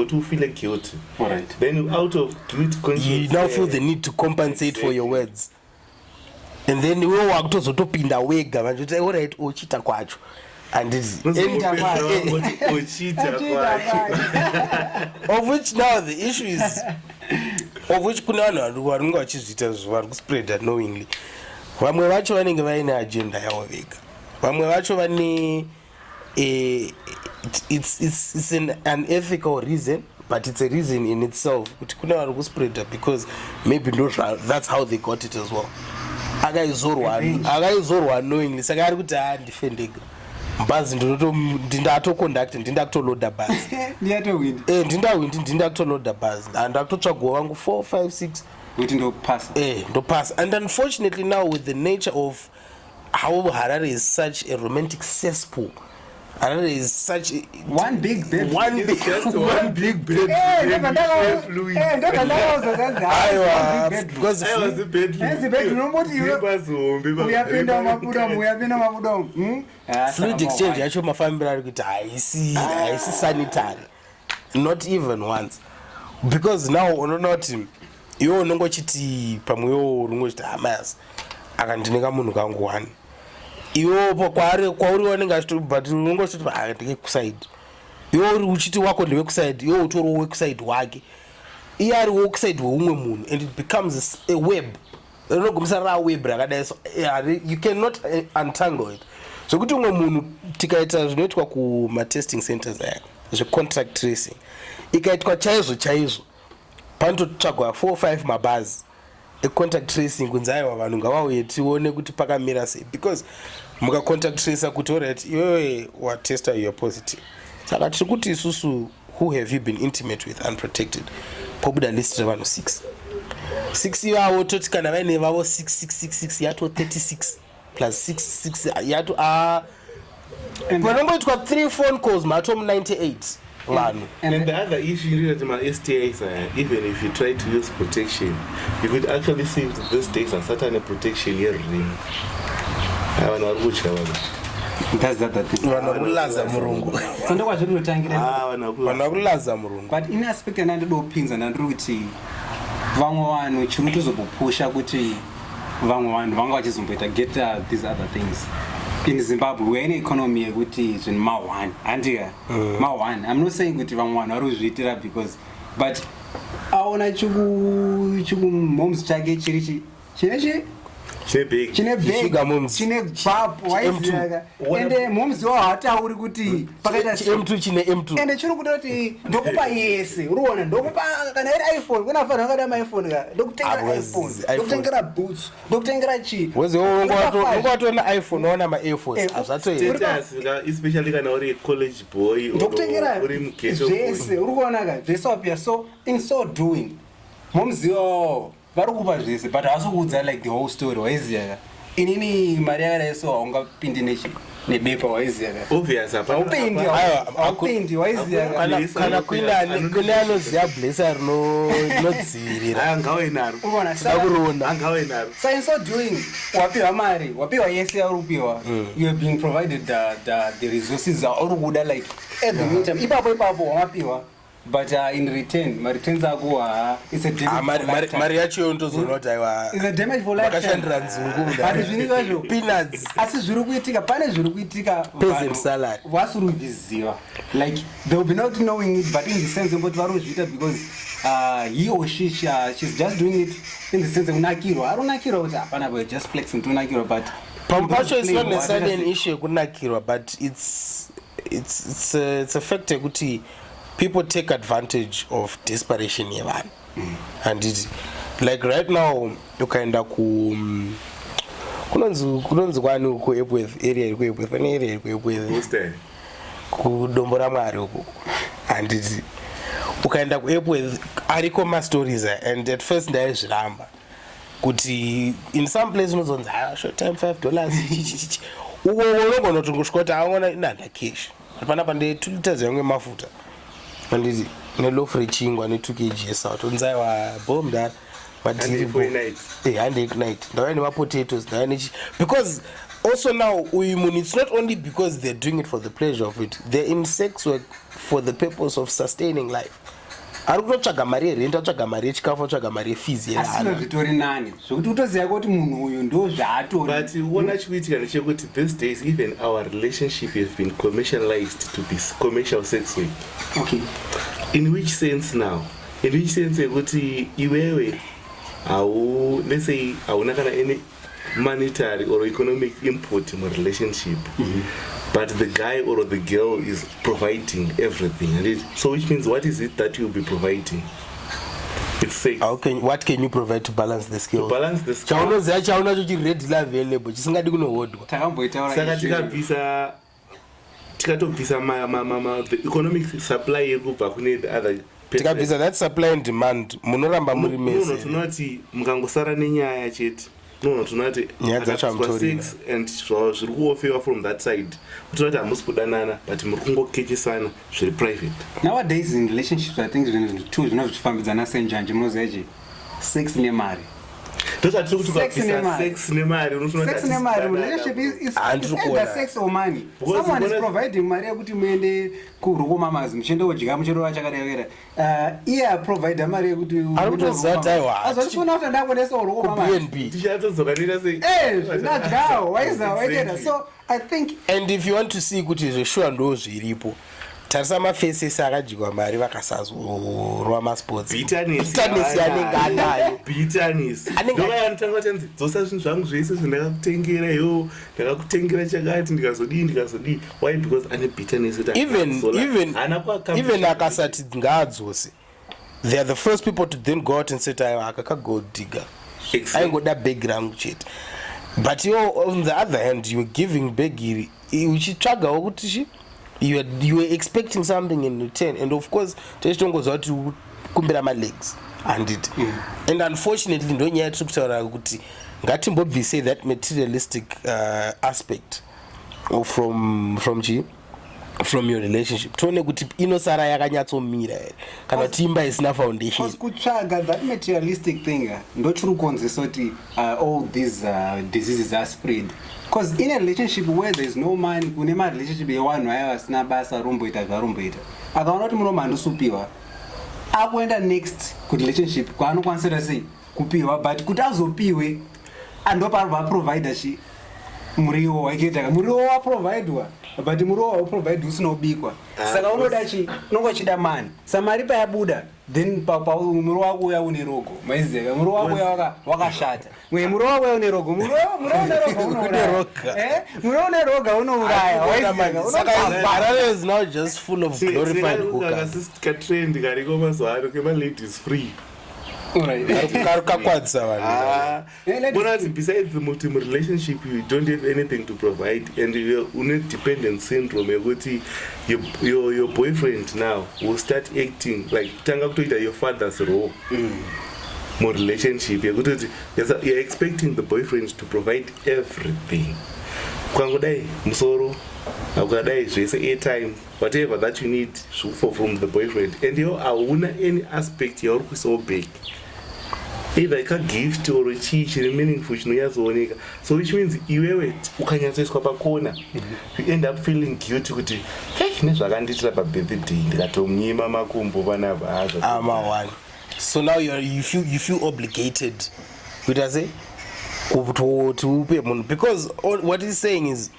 To feel like guilty. Right. Then out of guilt conscience, you now feel the need to compensate for your words. And then you walk to Zotopinda wega and you say, all right, ochita kwacho. And it's of which now the issue is of which kunano warunga chizita zvaru spread that knowingly. Vamwe vacho vanenge vaine agenda yavo vega. Vamwe vacho vane it's an unethical reason, but it's a reason in itself. Kuti kuna vari spread because maybe that's how they got it as well. Akaizorwa knowingly saka ari kuti defendega. Buzz ndindato conduct ndindakutoloda buzz ndindakutoloda buzz and akutotsvaga wangu 4 5 6 kuti ndo pass. And unfortunately now with the nature of how Harare is such a romantic cesspool, Harare is such one big bed. Because I was a fluid exchange yacho mafambira ari kuti haisi sanitary, not even once, because now unoona kuti iwe unongochiti pamwe iwo unongochiti hamas akandineka munhu kangu one iwo kwauri wanenge achiti but unongochiti ndikekusaidi iwo uri uchiti wako ndewekusaidi iwo utori wekusaidi wake iye ari wekusaidi weumwe munhu and it becomes a web rinogumisa web rakadai, so you cannot untangle it. Zvokuti umwe munhu tikaita zvinoitwa kuma-testing centers aya zvecontact tracing ikaitwa chaizvo panototsvagwa 4-5 mabhazi econtact tracing kunzi aiwa vanhu ngavauye tione kuti pakamira sei, because mukacontact tracer kuti alright iwewe watesta you're positive, saka tiri kuti isusu who have you been intimate with unprotected pobuda list revanhu 6 ivavo toti kana vaine vavo 6 yato 36 plus 6 yato vanongoitwa 3 phone calls matom 98 vanhu. And the other issue related to my STIs, even if you try to use protection, you could actually see these days a certain protection here. That's the thing. Vanakulaza murungu. So ndokwazviri kutangira. Vanakulaza murungu. But in aspect andidopinza ndandiri kuti vamwe vanhu chiri kutozopusha kuti vamwe vanhu vanga vachizomboita get these other things. In Zimbabwe, we're in an economy yekuti zvinhu ma1 handika ma1. I'm not saying kuti vamwe vanhu vari kuzviitira because but aona chikumoms chake chiri chine bag chine bab waiziva ende moms hatauri kuti pakaita M2 chine M2 ende chiri kuda kuti ndokupa yese uruona ndokupa kana iri iPhone kunafanira akada maiPhone ka ndokutengera iPhone ndokutengera boots ndokutengera chi weze ungotona iPhone ona ma Air Force azatoita especially kana uri college boy ndokutengera uri mukesho zvese uruona ka zvese apia. So in so doing moms vari kupa zvese but hasi kuudza like the whole story waiziva ka inini mari yakadai so haungapindi nebepa waiziva ka obvious aupindi waiziva kana kune anoziva blesa rinodzivirira angawenaro so in so doing wapiwa mari wapiwa yese yauri kupiwa you have been provided the resources auri kuda like at the meantime ipapo wamapiwa. But in return, my returns are go. It's a damage for lifetime. Mariachi ontozonota iwa. It's a damage for lifetime. But zvino peanuts. Asi zviri kuitika pane zviri kuitika. Peasant salad. Vasuruviziva. Like they will be not knowing it, but in the sense what vari kuzviita because he or she's just doing it in the sense unakirwa. Arunakirwa kuti hapana we're just flexing to unakirwa but. Pampacho is not necessarily an issue kunakirwa but it's a factor kuti people take advantage of desperation yevanhu and it like right now ukaenda kunonzi kwani uko Epworth area iri kuEpworth pane area iri kuEpworth kudombo ramwari uko and it ukaenda kuEpworth ariko ma-stories and at first ndaizviramba kuti in some place unozonzi short time $5 uko unogona kuti ngosvikota aona inanda cash panapa ndetutadza yamwe mafuta anditi neloaf rechingwa ne 2 kg esauto nzaiwa bomb that but handle night ndauya nemapotatoes ndauya nechi because also now it's not only because they're doing it for the pleasure of it, they're in sex work for the purpose of sustaining life. Ari kutotsvaga mari yerent, atsvaga mari yechikafu, atsvaga mari yefizi yeana. Asino zvitori nani zvokuti utoziva kuti munhu uyu ndo zvaatori. But uona chikuitika ndechekuti these days even our relationship has been commercialized to be commercial sex work. Okay. In which sense now? In which sense yekuti iwewe let's say hauna kana any monetary or economic input in a relationship. But the guy or the girl is providing everything, and so which means what is it that you'll be providing? It's sex. What can you provide to balance the scale? To balance the scale. Chauna ready available. Chisingadi kunohodwa. Saka tikatobvisa the economic supply yekubva kune the other. Tikabvisa that supply and demand. Munoramba muri mese. No, tunoti mukangosara nenyaya chete. No, tunati sex and zviri kuofewa from that side. Tunati hamusi kudanana but muri kungokechisana zviri private. Nowadays in relationships I think two zvinofambidzana senjanje munoziva sex nemari. Sex nemari relationship is either sex or money. Someone is providing mari yekuti muende kurukoma mazi muchende kudya muchero chakadayokera iye provide mari yekuti arikutozataiwa azvachifuna kuti ndakonesa urukoma mazi tichatodzokanira sei nadyawo waiza waiteda. So I think and if you want to see kuti zveshuwa ndo zviripo tarisa mafeses akadyiwa mari vakasazorwa masports bitterness yanenge anayo ndovayanotanga tanzi dzosa zvinhu zvangu zvese zvandakakutengera iwo ndakakutengera chakati ndikazodii why because ane bitterness even akasati ngaadzose they are the first people to then go out and say aiwa akakagodigger aingoda begi rangu chete. But you on the other hand you were giving begi uchitsvagawo kuti you were expecting something in return, and of course tachitongozva kuti kumbira malegs and it and unfortunately ndonyaya yatiri kutaura kuti ngatimbobvise that materialistic aspect from your relationship tione kuti inosara yakanyatsomira here kana kuti imba isina foundation. Kutsvaga that materialistic thing ndochiri kukonzesa kuti all these diseases are spread Because in a relationship where there's no money, kunema relationship yewanhu asina basa romboita zvaromboita. Akaona kuti munomhanda usupiwa, akuenda next kurelationship kwaanokwanisira sei kupiwa, but kuti azopiwe andoparwa provider shi muriwo waikaita muriwo waprovidwa, but muriwo wauprovide usina kubikwa. Saka unoda chi unongo chida mani samari payabuda, then papa muriwo wako uya une rogo maiziva muriwo wako uya wakashata mwe muriwo wako uya une rogo muriwo une rogo unouraya muriwo une rogo unouraya. Saka Harare is now just full of glorified hookers. Trend kariko mazuva ano kema-ladies free. Besides the multi relationship, you don't have anything to provide, and you're on a dependent syndrome. Your boyfriend now will start acting like your father's role. More relationship, you're expecting the boyfriend to provide everything. Airtime, whatever that you need from the boyfriend, and you are any aspect you're so big. Either a gift or a cheat meaningful, so which means you corner. You end up feeling guilty. So now you feel obligated. Because what he's saying is,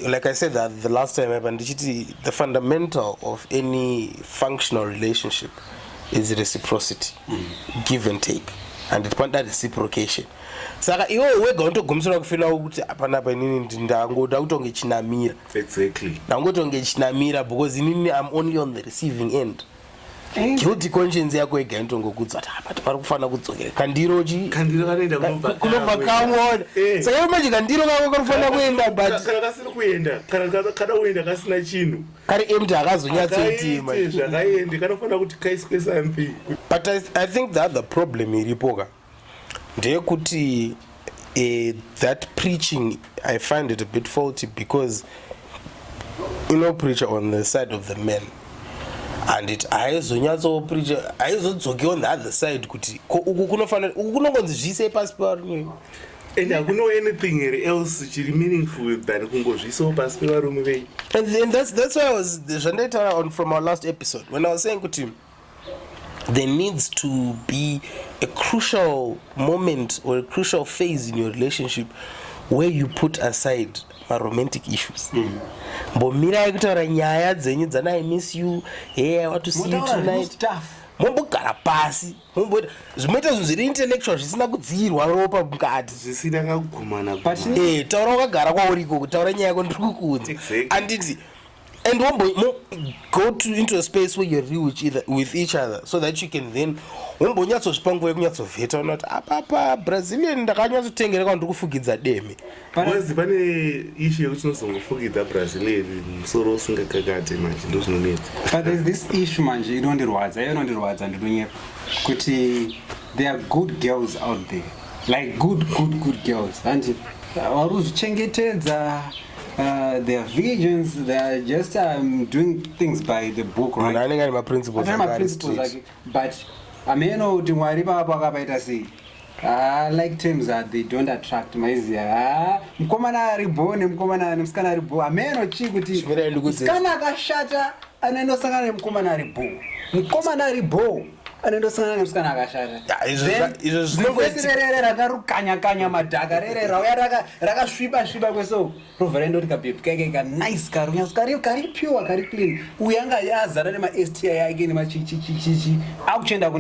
like I said that the last time, the fundamental of any functional relationship is reciprocity, give and take, and it wants that reciprocation. Saka we're going to go to feel out exactly. Because I'm only on the receiving end. Guilty conscience yako igento ngokudza but parikufana kudzokera kandiroji kunobva kamona saka imanje kandiro kako karufana kuenda but kasiri kuenda kana uenda kasina chinhu kari empty akazonyatsoitima zvakaende kanofana kuti kaiswe something. But I think that the problem iripoka ndeyekuti that preaching I find it a bit faulty, because preach on the side of the men, and it aizonyatso preach aizodzoke on the other side kuti kunofanira kunongonzi zvise pasi parume, and akuno anything else chiri meaningful than kungozvisawo pasi pevarume vei. And that's why I was zvandaitaura on from our last episode when I was saying kuti there needs to be a crucial moment or a crucial phase in your relationship where you put aside my romantic issues. Mbomira kutaura nyaya dzenyu dzana I miss you, hey I want to see you tonight. Mombogara pasi zvimoita zvinhu zviri intellectual zvisina kudzirwa ropa mukati zvisina kagumana taura wakagara kwauriko kutaura nyaya yako ndiri kukunzi anditi. And go into a space where you're real with each other, so that you can then wombonyatsozvipanguva yekunyatsovheta unoti apapa Brazilian ndakanyatsotengereka ndiri kufugidza deme. Because pane issue yekuti tinozongofugidza Brazilian musoro usingakakate manje ndozvinonetsa. But there's this issue manje inondirwadza ndinonyepa kuti there are good girls out there, like good girls, and varuzvichengetedza. They are virgins. They are just doing things by the book, right? I think my principles. But I mean, like terms that they don't attract. Mkomana ribone, mkomana mskana ribo. Ameno chikuti. Mskana kashata, anendo sangana mkomana ribo. Mkomana ribo. Anendo sangana mskana kashata. Rakarukanya madhaka rerera uya rakasviba kweso roverendo rikabhebhika nice kari pure kari clean uyanga yazara nema STI yake nema chichi akuchenda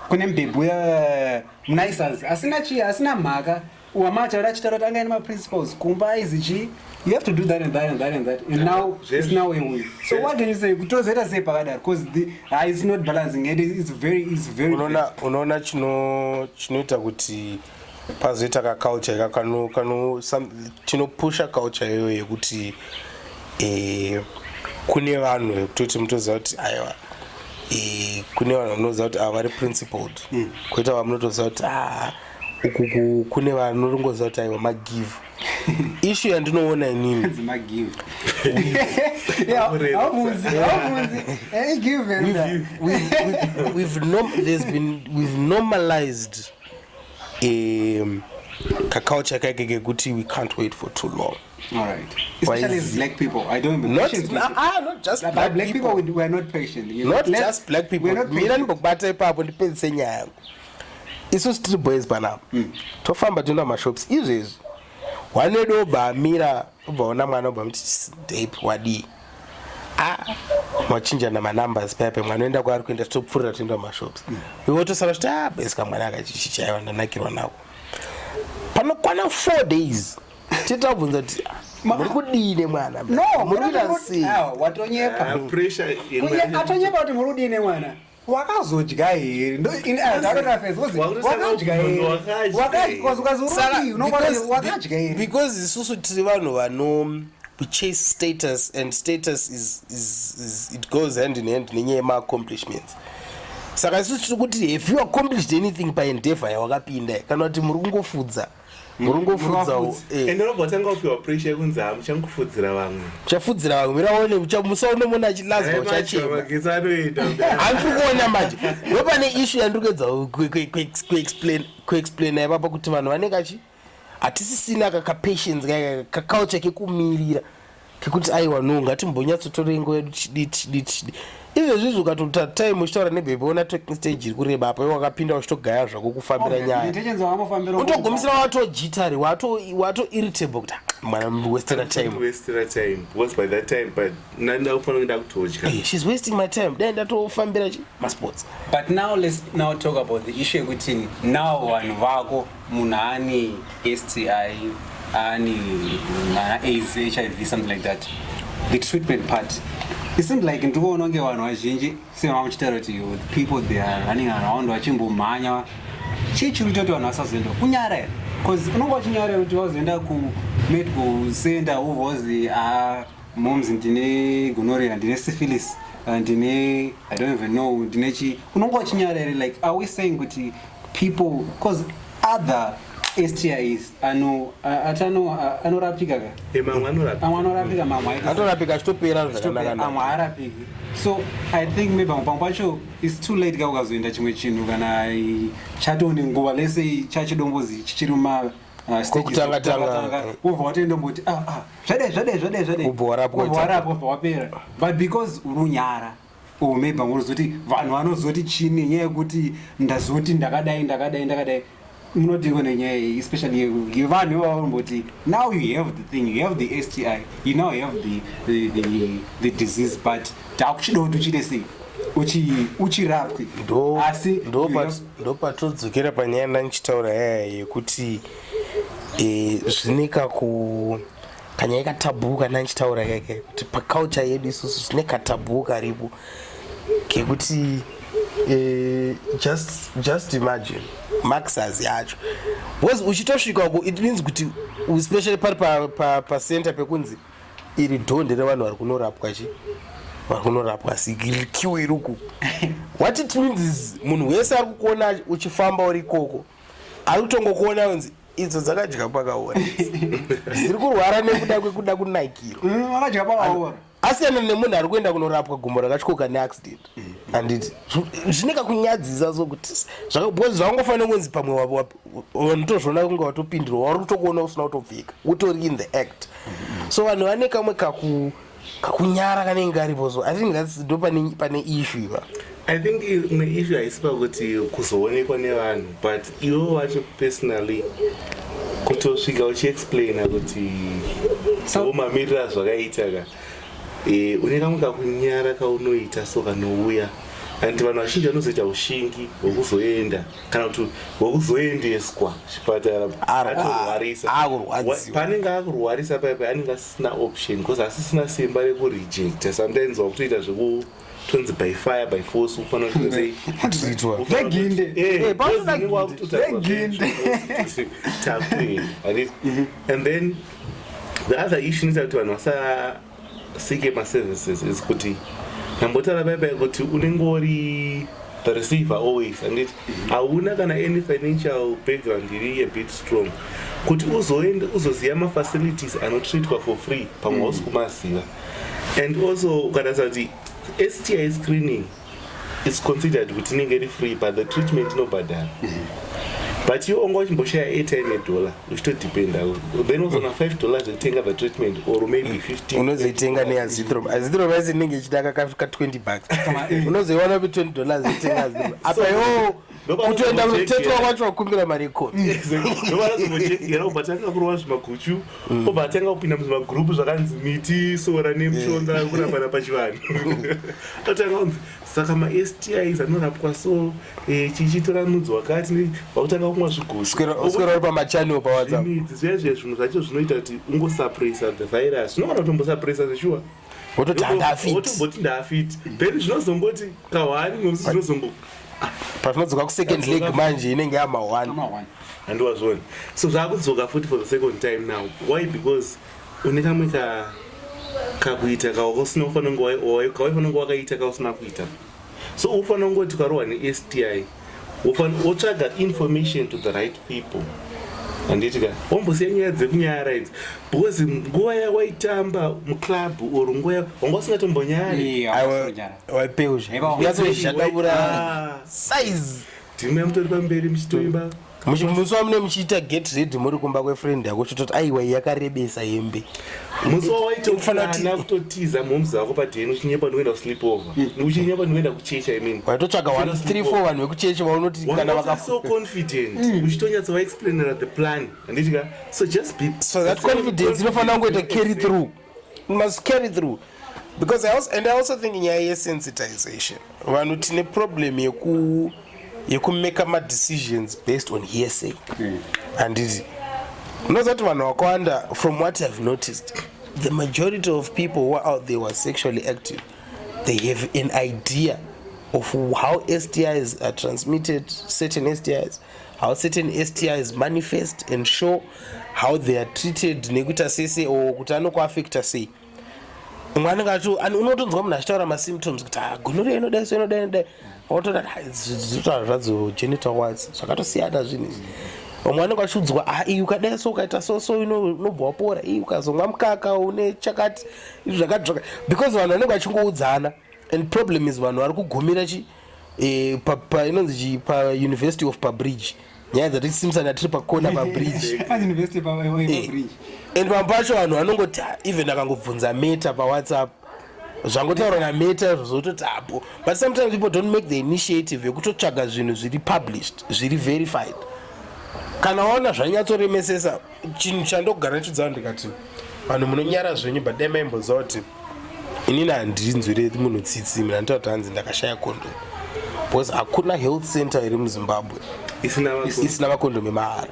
kune mbebhu ya mnisers asina mhaka wamacha rachitaura tanga ine principles kumba aizichi you have to do that and that and that and that, and now it's now a way. So what do you say kutozoita sei pakadaro, because it's not balancing it, it's very unoona chinoita kuti pazoita kaculture chinopusha culture iyoyo yekuti kune vanhu vekutoti mutoziva kuti aiwa kune vanhu vanoziva kuti vari principled, koita vanhu munotoziva kuti uku kune vanhu norongoziva kuti aiwa magive. Issue yandinoona inini we've normalized culture kuti we can't wait for too long. All right. Especially as black people. I don't even not just black people. We are not patient. Not just black people. Mina ndibokubata ipapo ndipedzise nyaya yangu. Isu street boys panapa. Tofamba tuna mashops izvezvi. Wanodoba mira ubaona mwana ubamuti deep wadi. Machinja na numbers pepe mwana enda kwa kuenda topfurira tuenda mashops. Wotosara kuti basic mwana akachichaiwa ndanakirwa nawo. Panokwana 4 days. Titabvunza kuti muri kudine mwana? No, muri rasi. Watonyepa. Pressure atonyepa kuti muri kudine mwana. Wakazodya here ndo in wakadya here wakadya here because isusu tiri vanhu vano we chase status, and status is it goes hand in hand nenyaya yema-accomplishments. Saka isusu tiri kuti if you accomplished anything paendeavor yawakapinda kana kuti muri kungofudza endonobatanga upiwa pressure yekunzi hamuchangofudzira vamwe miraone musaone munhu achilazwa uchachema handiri kuona manje ndopane issue yandiri kuedza kuexplaina ipapa kuti vanhu vanenge hatisisina kakapatience kaculture kekumirira kekuti aiwa no ngatimbonyatsotora nguva yedu chiditi izvezvizvi ukatota time uchitaura nebhebhe ona talking stage iri kureba apa wakapinda uchitogaya zvako kufambira nyaya utogomisira watojitari wato irritable kuti mwana westera time because by that time but nanda kufanira kuenda kutodya she's wasting my time dai ndatofambira masports. But now let's now talk about the issue yekuti now vanhu vako munhu ane STI ane AIDS, HIV, something like that, the treatment part. It seems like ndikuona kunge vanhu vazhinji semamuchitaura kuti people they are running around vachimbomhanya chii chiri kutoti vanhu vasazoenda kunyara here because unonge wachinyara kuti wazoenda kumedical center uvozi moms ndine gonorrhea ndine syphilis ndine I don't even know ndine chi unonge wachinyara here like are we saying kuti people because other STIs anorapika anorapika anorapika chitopera zvakanaka arapiki. So I think maybe pamwe pacho it's too late ka ukazoenda chimwe chinhu kana chatone nguva lese chachidombozi chichiruma kokutanga ubva watoendomboti zvade ubva wapera but because urunyara maybe uruzoti vanhu vanozoti chini nenyaya yekuti ndazoti ndakadai munodhikwa nenyaya especially yevanhu ivavomboti now you have the thing, you have the STI, you now have the disease but takuchida kuti uchite sei uchirapwe asi ndopatodzokera panyaya ndandichitaura yaya yekuti zvineka kanyaya katabhuka ndandichitaura kake kuti paculture yedu isusu zvine katabhu karipo kekuti just imagine maxers yacho because uchitosvika uko it means kuti especially pari pacenter pekunzi iri dhonde revanhu vari kunorapwa sikirikiwe iruku what it means is munhu wese ari kukuona uchifamba uri ikoko ari kutongokuona unzi idzo dzakadya pakaora ziri kurwara nekuda kunaikirwa akadya pakaora asiyana nemunhu ari kuenda kunorapwa gumbo rakatyoka neaccident anditi zvineka kunyadzisa sokuti because zvangofanira kunzi pamwe vanotozvona kunge watopindirwa wari kutokuona usina kutopfeka utori in the act so vanhu vane kamwe kakunyara kanenge karipo so I think that's ndo pane issue iva. I think imwe issue haisipa kuti kuzoonekwa nevanhu but iwo wacho personally kutosvika uchiexplaina kuti mamirira zvakaita une kamwe kakunyara kaunoita so kanouya and vanhu vazhinji vanozoita ushingi hwekuzoenda kana kuti hwekuzoendeswa chipatara atorwarisa panenge akurwarisa paipa anenge asisina option because asisina simba rekurejecta sometimes wakutoita zvekutonzi by fire by force ufanira and then the other issue is kuti vanhu vasasike maservices is kuti nambotaura paipai kuti unenge uri the receiver always and hauna kana any financial background iri a bit strong kuti uzoziva mafacilities anotreatwa for free pamwe hausi kumaziva and also ukatarisa kuti STI screening is considered kuti inenge iri free but the treatment inobhadhara but you only share $8 which to depend. Then also on $5 to take the treatment, or maybe 15. Unozoitenga neazithrom azinenge chidaka kafika $20 unozoiwana pe $20 itenga azithrom apa iwo kutoenda kunotetwa kwacho wakumbira mari ikoni ndovarazomojekera ubva takakurova zvimaguchu obva tanga kupinda muzvimagrupu zvakanzi miti sora nemushonga kurapana pachivanhu atanga kunzi saka ma-STIs anorapwa so chichitora mudzi wakati wakutanga kumwa zviguswera uri pamachanel pawhatsapp zviya zvinhu zvacho zvinoita kuti ungosuppressa the virus zvinogona kutombosuppressa zveshuwa wototi handaafit ndaafit then zvinozomboti kahwani nomusi zvinozombo patinodzoka kusecond leg manje inenge yama1 handiwazvona so zvakudzoka futi for the second time now why because une kamwe kakuita kawaifanonge wakaita kausina kuita so ufanira kungoti ukarohwa ne-STI wotsvaga information to the right people handitika wambosiya nyaya dzekunyara idzi because nguva yawaitamba muclub or nguva wanga usingatombonyari waipeuzvadavura size ndimi yamutori pamberi muchitoimba musi wamune muchiita get ready muri kumba kwefriend yako chitoti aiwa yakarebesa hembe musi wawaitofana kutotiza mumuzi wako padheni uchinyepa ndikuenda kusleepover uchinyepa ndikuenda kuchecha imini waitotsvaga 134 vanhu vekuchechi vaunoti kana so confident uchitonyatsa waexplainera the plan handitika so just be so that confidence inofanira kungoita carry through you must carry through because I also think nyaya yesensitization vanhu tine problem yekumake ma-decisions based on hearsay and unoziva kuti vanhu vakawanda from what I've noticed the majority of people who are out there who are sexually active they have an idea of how STIs are transmitted, certain STIs, how certain STIs manifest and show how they are treated nekuita sese or kuti anokuaffecta sei umwe anenge acho unotonzwa munhu achitaura masymptoms kuti gonorrhea inodai so inodai otoda zvadzo genital warts zvakatosiyana zvinhu izvi umwe anenge achiudzwa iyi ukadai so ukaita so inobva wapora iyi ukazomwa mukaka une chakati izvi zvakati because vanhu vanenge vachingoudzana and problem is vanhu vari kugumira inonzi pauniversity of pabridge nyaya dzatisimusana tiri pakona pabridge and pamwe pacho vanhu vanongoti even akangobvunza meta pawhatsapp zvangotaurwa nameta zvozototi apo but sometimes people don't make the initiative yekutotsvaga zvinhu zviri published zviri verified kana waona zvanyatsoremesesa chinhu chandogara chidzana ndikati vanhu munonyara zvenyu but dai maimboziva kuti inini handinzwire munhu tsitsi mina nditakuti hanzi ndakashaya kondom because hakuna health center iri muzimbabwe isina makondomu emahara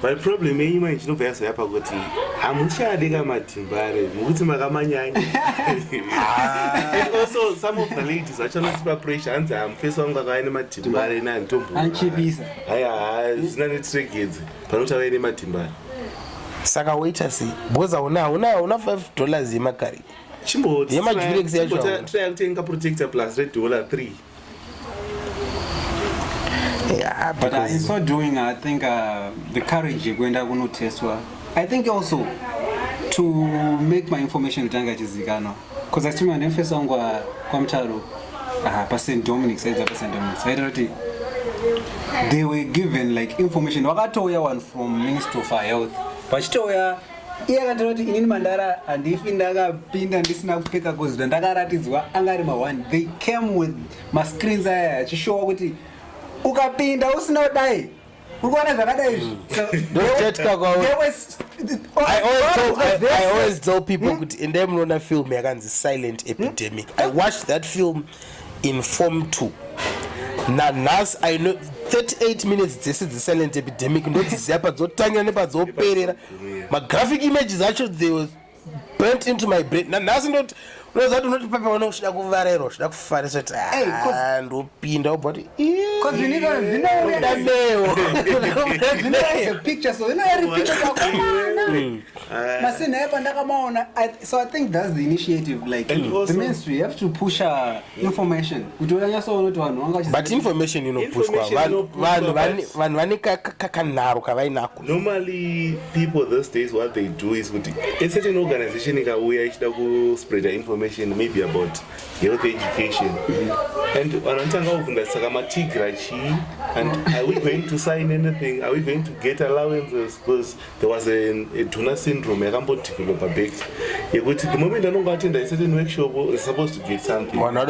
but problem yenyu manje chinobva yazoya pakuti hamuchade kamatimbare nokuti makamanyanya and also some of the ladies vachanosipa pressure hanzi hamufesi wangu akava nematimbare nehanditomboanchipisa haya zvina netiregedze panoti avai nematimbare saka waita sei because una $5 yemakari yemajurex yacho try kutenga protector plus $3 yeah, but in so doing I think the courage yekuenda kunotestwa I think also to make my information itanga chizikanwa because achima nemfesa wangu kwamtaro paSt Dominic saidza paSt Dominic saida kuti they were given like information wakatouya one from Ministry of Health vachitouya iye akataura kuti inini mandara handifi ndakapinda ndisina kupfeka kozida ndakaratidzwa anga ari ma1 they came with mascreens aya achishowa kuti ukapinda usina kudai urikuona zvakadai izvi I always tell people kuti endai munoona film yakanzi Silent Epidemic. I watched that film in Form 2 nanhasi I know 38 minutes dzese dzeSilent Epidemic ndodziziva padzotangira nepadzoperera magraphic images acho they were burnt into my brain nanhasi ndoti unoziva kuti unoti papa una uchida kuvarerwa uchida kufarisa kuti ndopinda ubva kuti so I think that's the initiative like the ministry have to push information but information inopushwa vanhu vane kakanharo kavainako. Normally people these days what they do is kuti a certain organization ikauya ichida kuspreada information maybe about health education And vanotanga kufunda saka matigra chii, and are we going to sign anything? Are we going to get allowances? Because there was a Turner syndrome yakambodevelopa back yekuti the moment anonga attend a certain workshop is supposed to get something, but not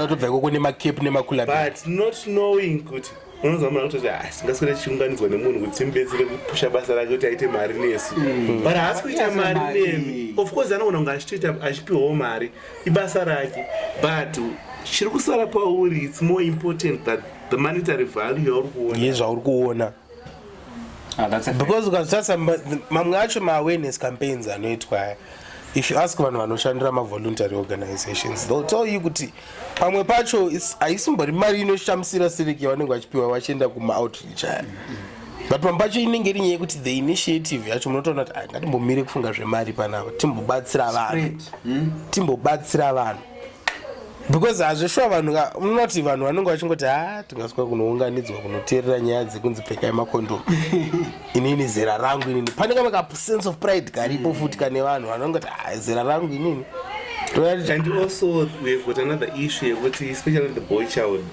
knowing kuti unozamana kuti tingaswera tichiunganidzwa nemunhu kuti timbetsere kupusha basa rake kuti aite mari nesu, but haasi kuita mari nemi. Of course anogona kunge achitoita achipiwawo mari ibasa rake, but chiri kusara pauri, it's more important that the monetary value yauri kuona zvauri kuona. Because ukazotasa mamwe acho ma-awareness campaigns anoitwa, if you ask vanhu vanoshandira ma-voluntary organizations, they'll tell you kuti pamwe pacho haisimbori mari inoshamisira sereki yavanenge vachipiwa vachienda kuma-outreach aya, but pamwe pacho inenge iri nyaya yekuti the initiative yacho munotoona kuti ngatimbomire kufunga zvemari panapa, timbobatsira vanhu. Because hazvishuwa vanhu munoti vanhu vanenge vachingoti tingasvika kunounganidzwa kunoteerera nyaya dzekunzi pfekai makondomu inini zera rangu inini, panenge maka sense of pride karipo futi kane vanhu vanongoti zera rangu inini. And also we have got another issue yekuti especially the boy child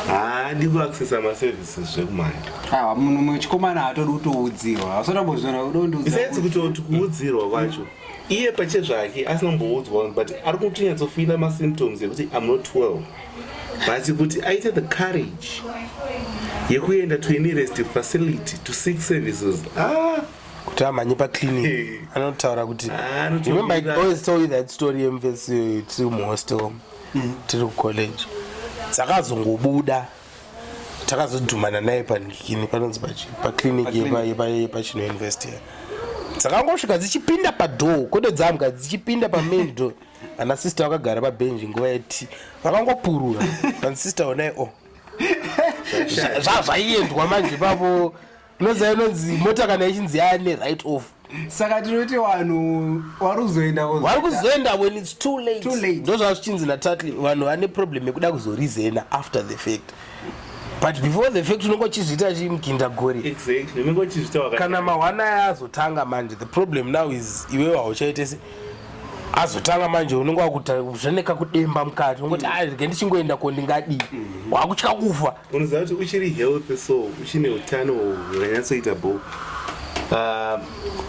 haadi kuaccessa maservices zvekumhanya. Munhu muchikomana hatodi kutoudzirwa, hausatambozviona besides kutoti kuudzirwa kwacho iye pache zvake asinomboudzwa, but ari kutonyatsofiila masymptoms ekuti I'm not well, but kuti aite the courage yekuenda to an arrestive facility to seek services kuti amhanye paclinic anotaura kuti remember I always tell you that story yemvesi tiri muhostel tiri kucollege, dzakazongobuda takazodhumana naye panikini panonzi paclinic yepachino university, dzakangosvika dzichipinda padhoo kode dzamga dzichipinda pamain door, ana sister vakagara pabhenji nguva yeti vakangopurura vansister onai zvaiendwa manje papo unoziva inonzi mota kana ichinzi yaane right off. Saka tinoti vanhu vari kuzoenda when it's too late. Ndo zvazvichinzi natatli vanhu vane problem yekuda kuzorizena after the fact, but before the fact unenge uchizviita chimkinda gori. Exactly, unenge uchizviita wakati kana mahwana aya azotanga manje, the problem now is iwewe hauchaite azotanga manje unenge wakuzveneka kudemba mukati ungoti rege ndichingoenda kondingadii wakutya kufa. Unoziva kuti uchiri healthy so uchine utano hwakanyatsoita bo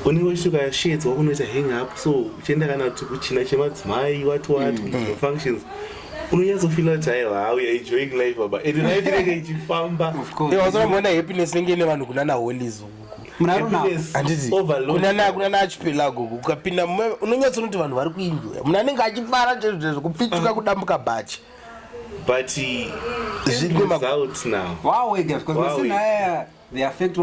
unenge uchituka sheds wakunoita hang up, so uchienda kana kuti kuchina chemadzimai wati functions unonyatsofila kuti aiwa we are enjoying life baba, and life inenge ichifamba. Wazoona happiness inenge ine vanhu kunana holies kunana achipelago ukapinda unonyatsonoti vanhu vari kuenjoya, munhu anenge achifara chezvo kupfituka kudambuka bhachi, but results now the effect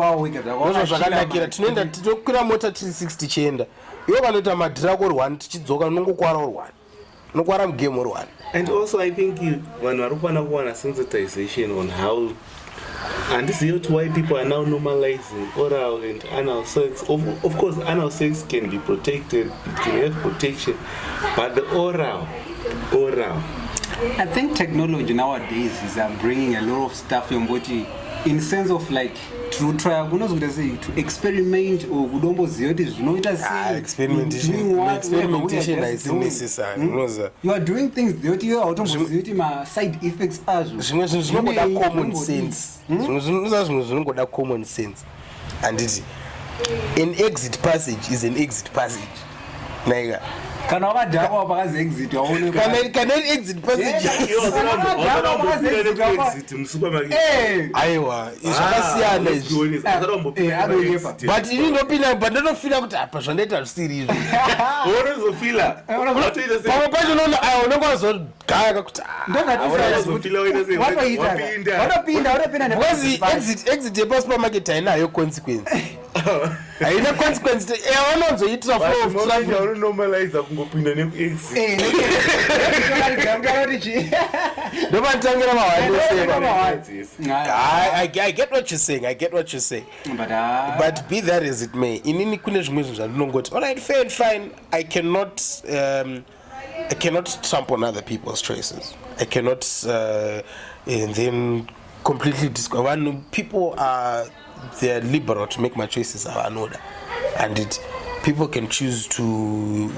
zvakanakira tinoenda tinokwira mota 360 chienda iwo vanoita madhirako 1 tichidzoka unongokwara 1 unokwara mugame 1. And also I think vanhu vari kuwana kuwana sensitization on how, and this is why people are now normalizing oral and anal sex. Of course anal sex can be protected, it can have protection, but the oral I think technology nowadays is bringing a lot of stuff in sense of like to try to experiment or kudomboziva kuti zvinoita sei. Experimentation is necessary. You are doing things that you are automboziva kuti ma side effects azvo. Zvimwe zvinoda common sense. Zvimwe zvinoda common sense. And an exit passage is an exit passage. Naiga. Kana wakadhakwa pakazi exit waoneka. Kana exit passage. exit musupermarket. Aiwa, zvakasiyana izvi. But inopinda pandinofila kuti apa zvandaita zvisiri izvi. Unozofila. Pamwe pacho unenge wazogaya kuti watopinda exit yepa-supermarket hainayo consequence. Haina consequence vanonzoitira unonormalize kungopinda nekuexit. Ndopanitangira I get what you're saying. But be that as it may, inini kune zvimwe zvinhu zvandinongoti alright, fair and fine, I cannot trample on other people's choices. I cannot and then completely when people are, they're liberal to make my choices and people can choose to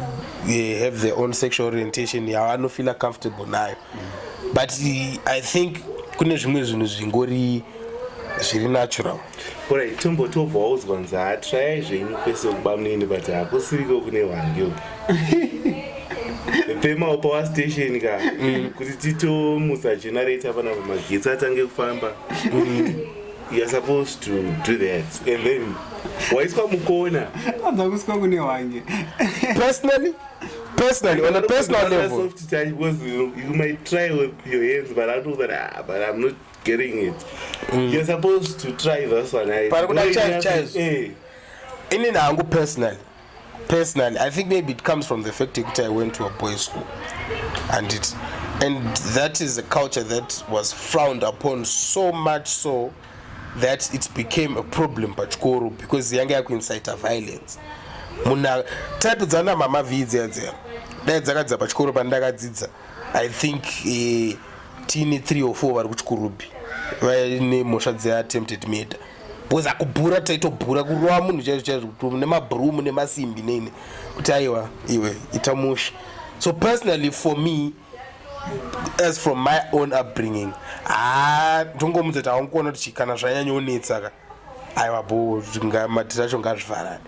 have their own sexual orientation. I don't feel comfortable now. but I think kune zvimwe zvinhu zvingori zviri natural. Alright, tombotobvawo uzwanzi try zvenyu kwese kuba munini but hakusiriko kune wangu pema power station ka kuti titomusa generator pana pamagetsi atange kufamba. You're supposed to do that, and then waiswa mukona adakuswa kune wangu. Personally, on a personal level, soft touch, because you might try with your hands, but I know that but I'm not getting it. You're supposed to try this one. Personally, I think maybe it comes from the fact that I went to a boys' school, and that is a culture that was frowned upon so much so that it became a problem pachikoro because yange yakuincite violence. Muna type dzana mama vidzi adze dai dzakadza pachikoro pandakadzidza I think tini 3 or 4 vari kuchikurubi vaine mhosva dze-attempted murder because akubhura taitobhura kurova munhu chaizvo nemabhurumu nemasimbi neine kuti aiwa iwe ita musha. So personally for me, as from my own upbringing, ndongomudza kuti haunkuona kuti kana zvanyanyonetsa ka aiwa bo matira acho ngazvivharane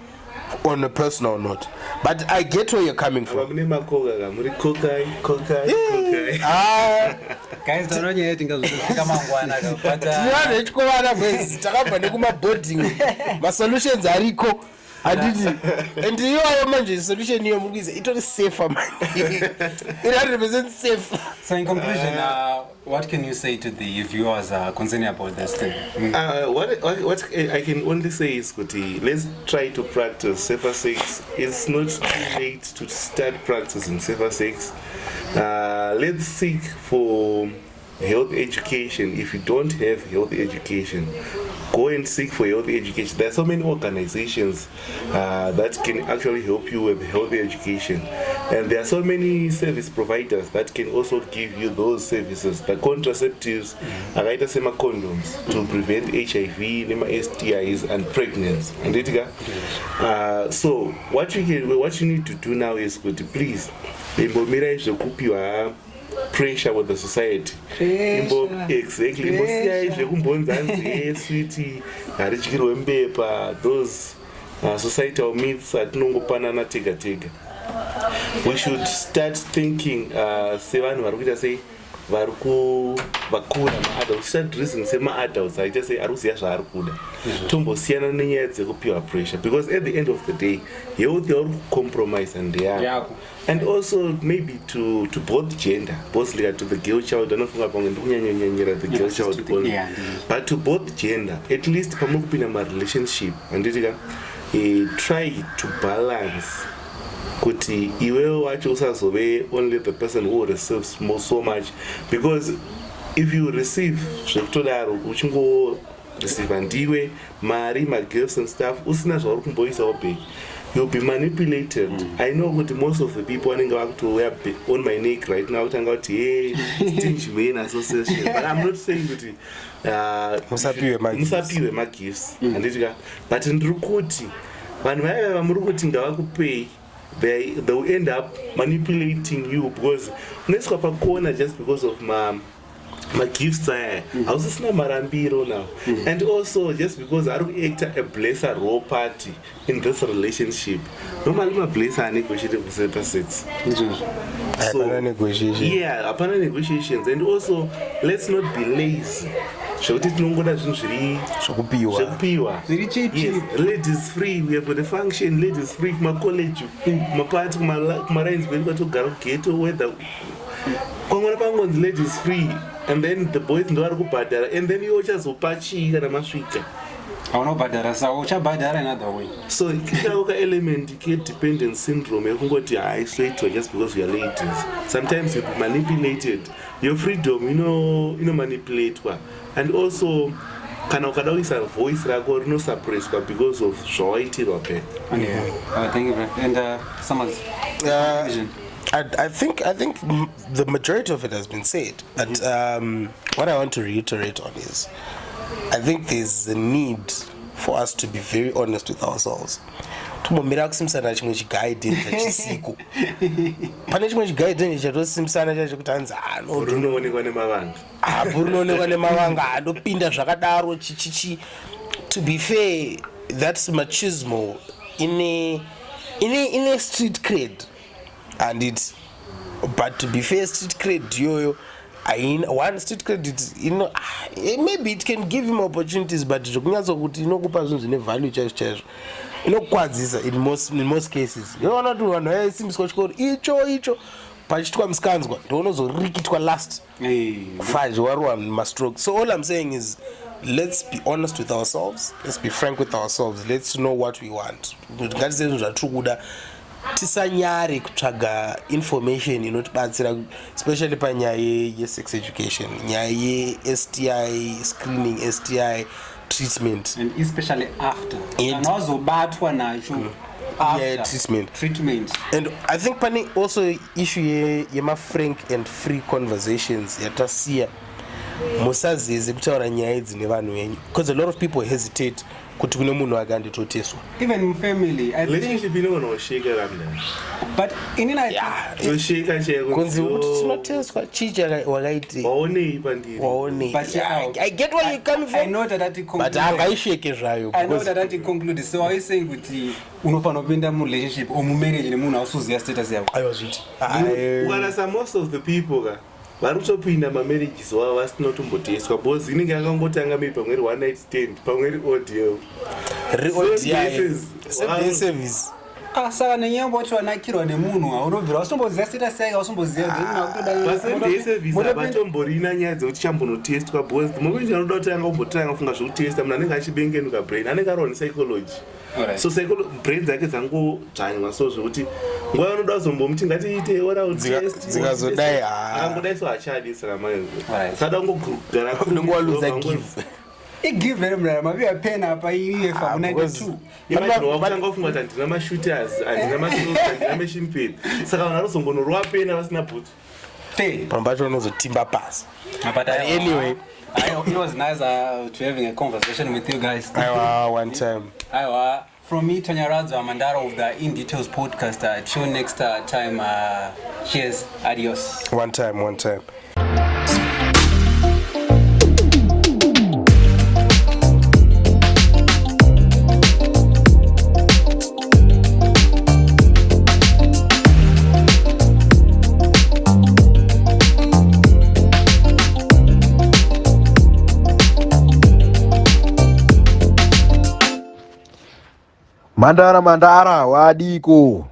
on a personal note. But I get where you're coming from. Guys, don't know yet kama ngwana ka but ndikuwana kwezi takabva nekumaboarding masolutions ariko aditi and iwayo manje solution iyo mukuiza itori safer man. It 100% safe. So in conclusion, what can you say to the viewers concerning about this thing? What I can only say is let's try to practice safer sex. It's not too late to start practicing safer sex. Let's seek for health education. If you don't have health education, go and seek for health education. There are so many organizations that can actually help you with health education, and there are so many service providers that can also give you those services. The contraceptives, condoms to prevent HIV, STIs, and pregnancy. So what you need to do now is please pressure with the society. Exactly. Those societal myths that we should start thinking vakura ma-adults, start dressing sema-adults. I just say aruziya zvaari kuda tombosiyana nenyaya dzekupiwa pressure, because at the end of the day health yauri kucompromise and and also maybe to both gender, both to the girl child, anofunga pamwe ndikunyanyanyanyira the girl child only, but to both gender, at least pamukupinda ma-relationship anditika try to balance kuti iwewe wacho usazove only the person who receives so much, because if you receive zvekutodaro uchingo receive ndiwe mari magifts and stuff usina zvauri kumboisawo bheki, you'll be manipulated. I know that most of the people wanting to wear on my neck right now tanga kuti hey stingy men association, but I'm not saying that musapiwe magifts anditika, but ndikuti vanhu vaya vamuri kuti ngavakupei, they will end up manipulating you, because unoiswa pakona just because of my gifts aya hausisina marambiro now, and also just because ari kuacta a blesser role party in this relationship. Normally mablesser anegotiate for safer sex, hapana negotiations. And also let's not be lazy zvokuti tinongoda zvinhu zviri zvekupiwa. Yes, ladies free, we have got a function ladies free kumacollege kumapati kumarines kwedu kwatogara kugeto weather kwangwana pangonzi ladies free, and then the boys ndo vari kubhadhara, and then iwo uchazopa chii kana masvika aunobhadhara sawo uchabhadhara another way. So kikawo ka-element ke-dependent syndrome yekungoti haisweitwa just because we are ladies. Sometimes you be manipulated, your freedom inomanipulatewa, and also kana ukada kuisa voice rako rinosuppresswa because of zvawaitirwa peka. Thank you, and someone's I think the majority of it has been said, but what I want to reiterate on is I think there's a need for us to be very honest with ourselves, to kumbomira kusimbisana chimwe chigaidhe chachisiko. Pane chimwe chigaidhe chatosimbisana chacho kuti hanzi runoonekwa nemavanga. Runoonekwa nemavanga andopinda zvakadaro chichichi. To be fair, that's machismo in a street cred, and it's, but to be fair, street cred yoyo, one street credit, maybe it can give him opportunities, but zvokunyatso kuti inokupa zvinhu zvine value chaizvo inokwadzisa in most cases. Yoona kuti vanhu vaisimbiswa chikoro icho pachitwa musikanzwa ndounozorikitwa last fudge waruwa mastroke. So all I'm saying is, let's be honest with ourselves, let's be frank with ourselves, let's know what we want. Ngatizive zvinhu zvatiri kuda, tisanyare kutsvaga information inotibatsira, especially panyaya yesex education, nyaya ye-STI screening, STI treatment, and especially after anozobatwa nacho treatment. And I think pane also issue yema-frank and free conversations yatasiya musazizi kutaura nyaya idzi nevanhu venyu, because a lot of people hesitate kuti kune munhu akanditoteswa. Even in family, I relationship inosheka kamna. But inina yosheka cheko kunzi kuti tinoteswa chicha wakaiti waonei pandiri. Waonei. But I get where you coming from. I know that it conclude. But angaisheke zvayo. I know that it conclude. So are you saying kuti unofana kupinda mu relationship or mu marriage nemunhu ausuziya status yako? Ayozviti. Ukanasa most of the people varikutopinda mamarriages wavo vasinotomboteswa because inenge yakangotanga maybe pamwe one night stand pamwe audio service. Saka nenyamba kuti wanakirwa nemunhu aunobvira usomboziya status yake usomboziya service avatomborina nyaya dzekuti chambonotestwa because mukuti anoda kuti anga umbotanga funga zvekutesta munhu anenge achibengenuka brain anenge arwa nepsychology. So brain dzake dzangodzvanywa so zvekuti nguva anoda kuzombomuti ngatiite oral test dzikazodai angodai so hachadi saka sada kungogara kunongowaluza give igive very mrara mabiya pen apa iyefa mu92 wakutanga ufunga kuti handina mashooters handina mashooters handina machine pad saka vanhu varozongonorwa pena vasina bhutsu pambacho unozotimba pasi. But anyway, it was nice to having a conversation with you guys. One time. From me, Tanya Radzo, Amandara of the In Details podcast. Till next time. Cheers. Adios. One time. Mandara wadiko.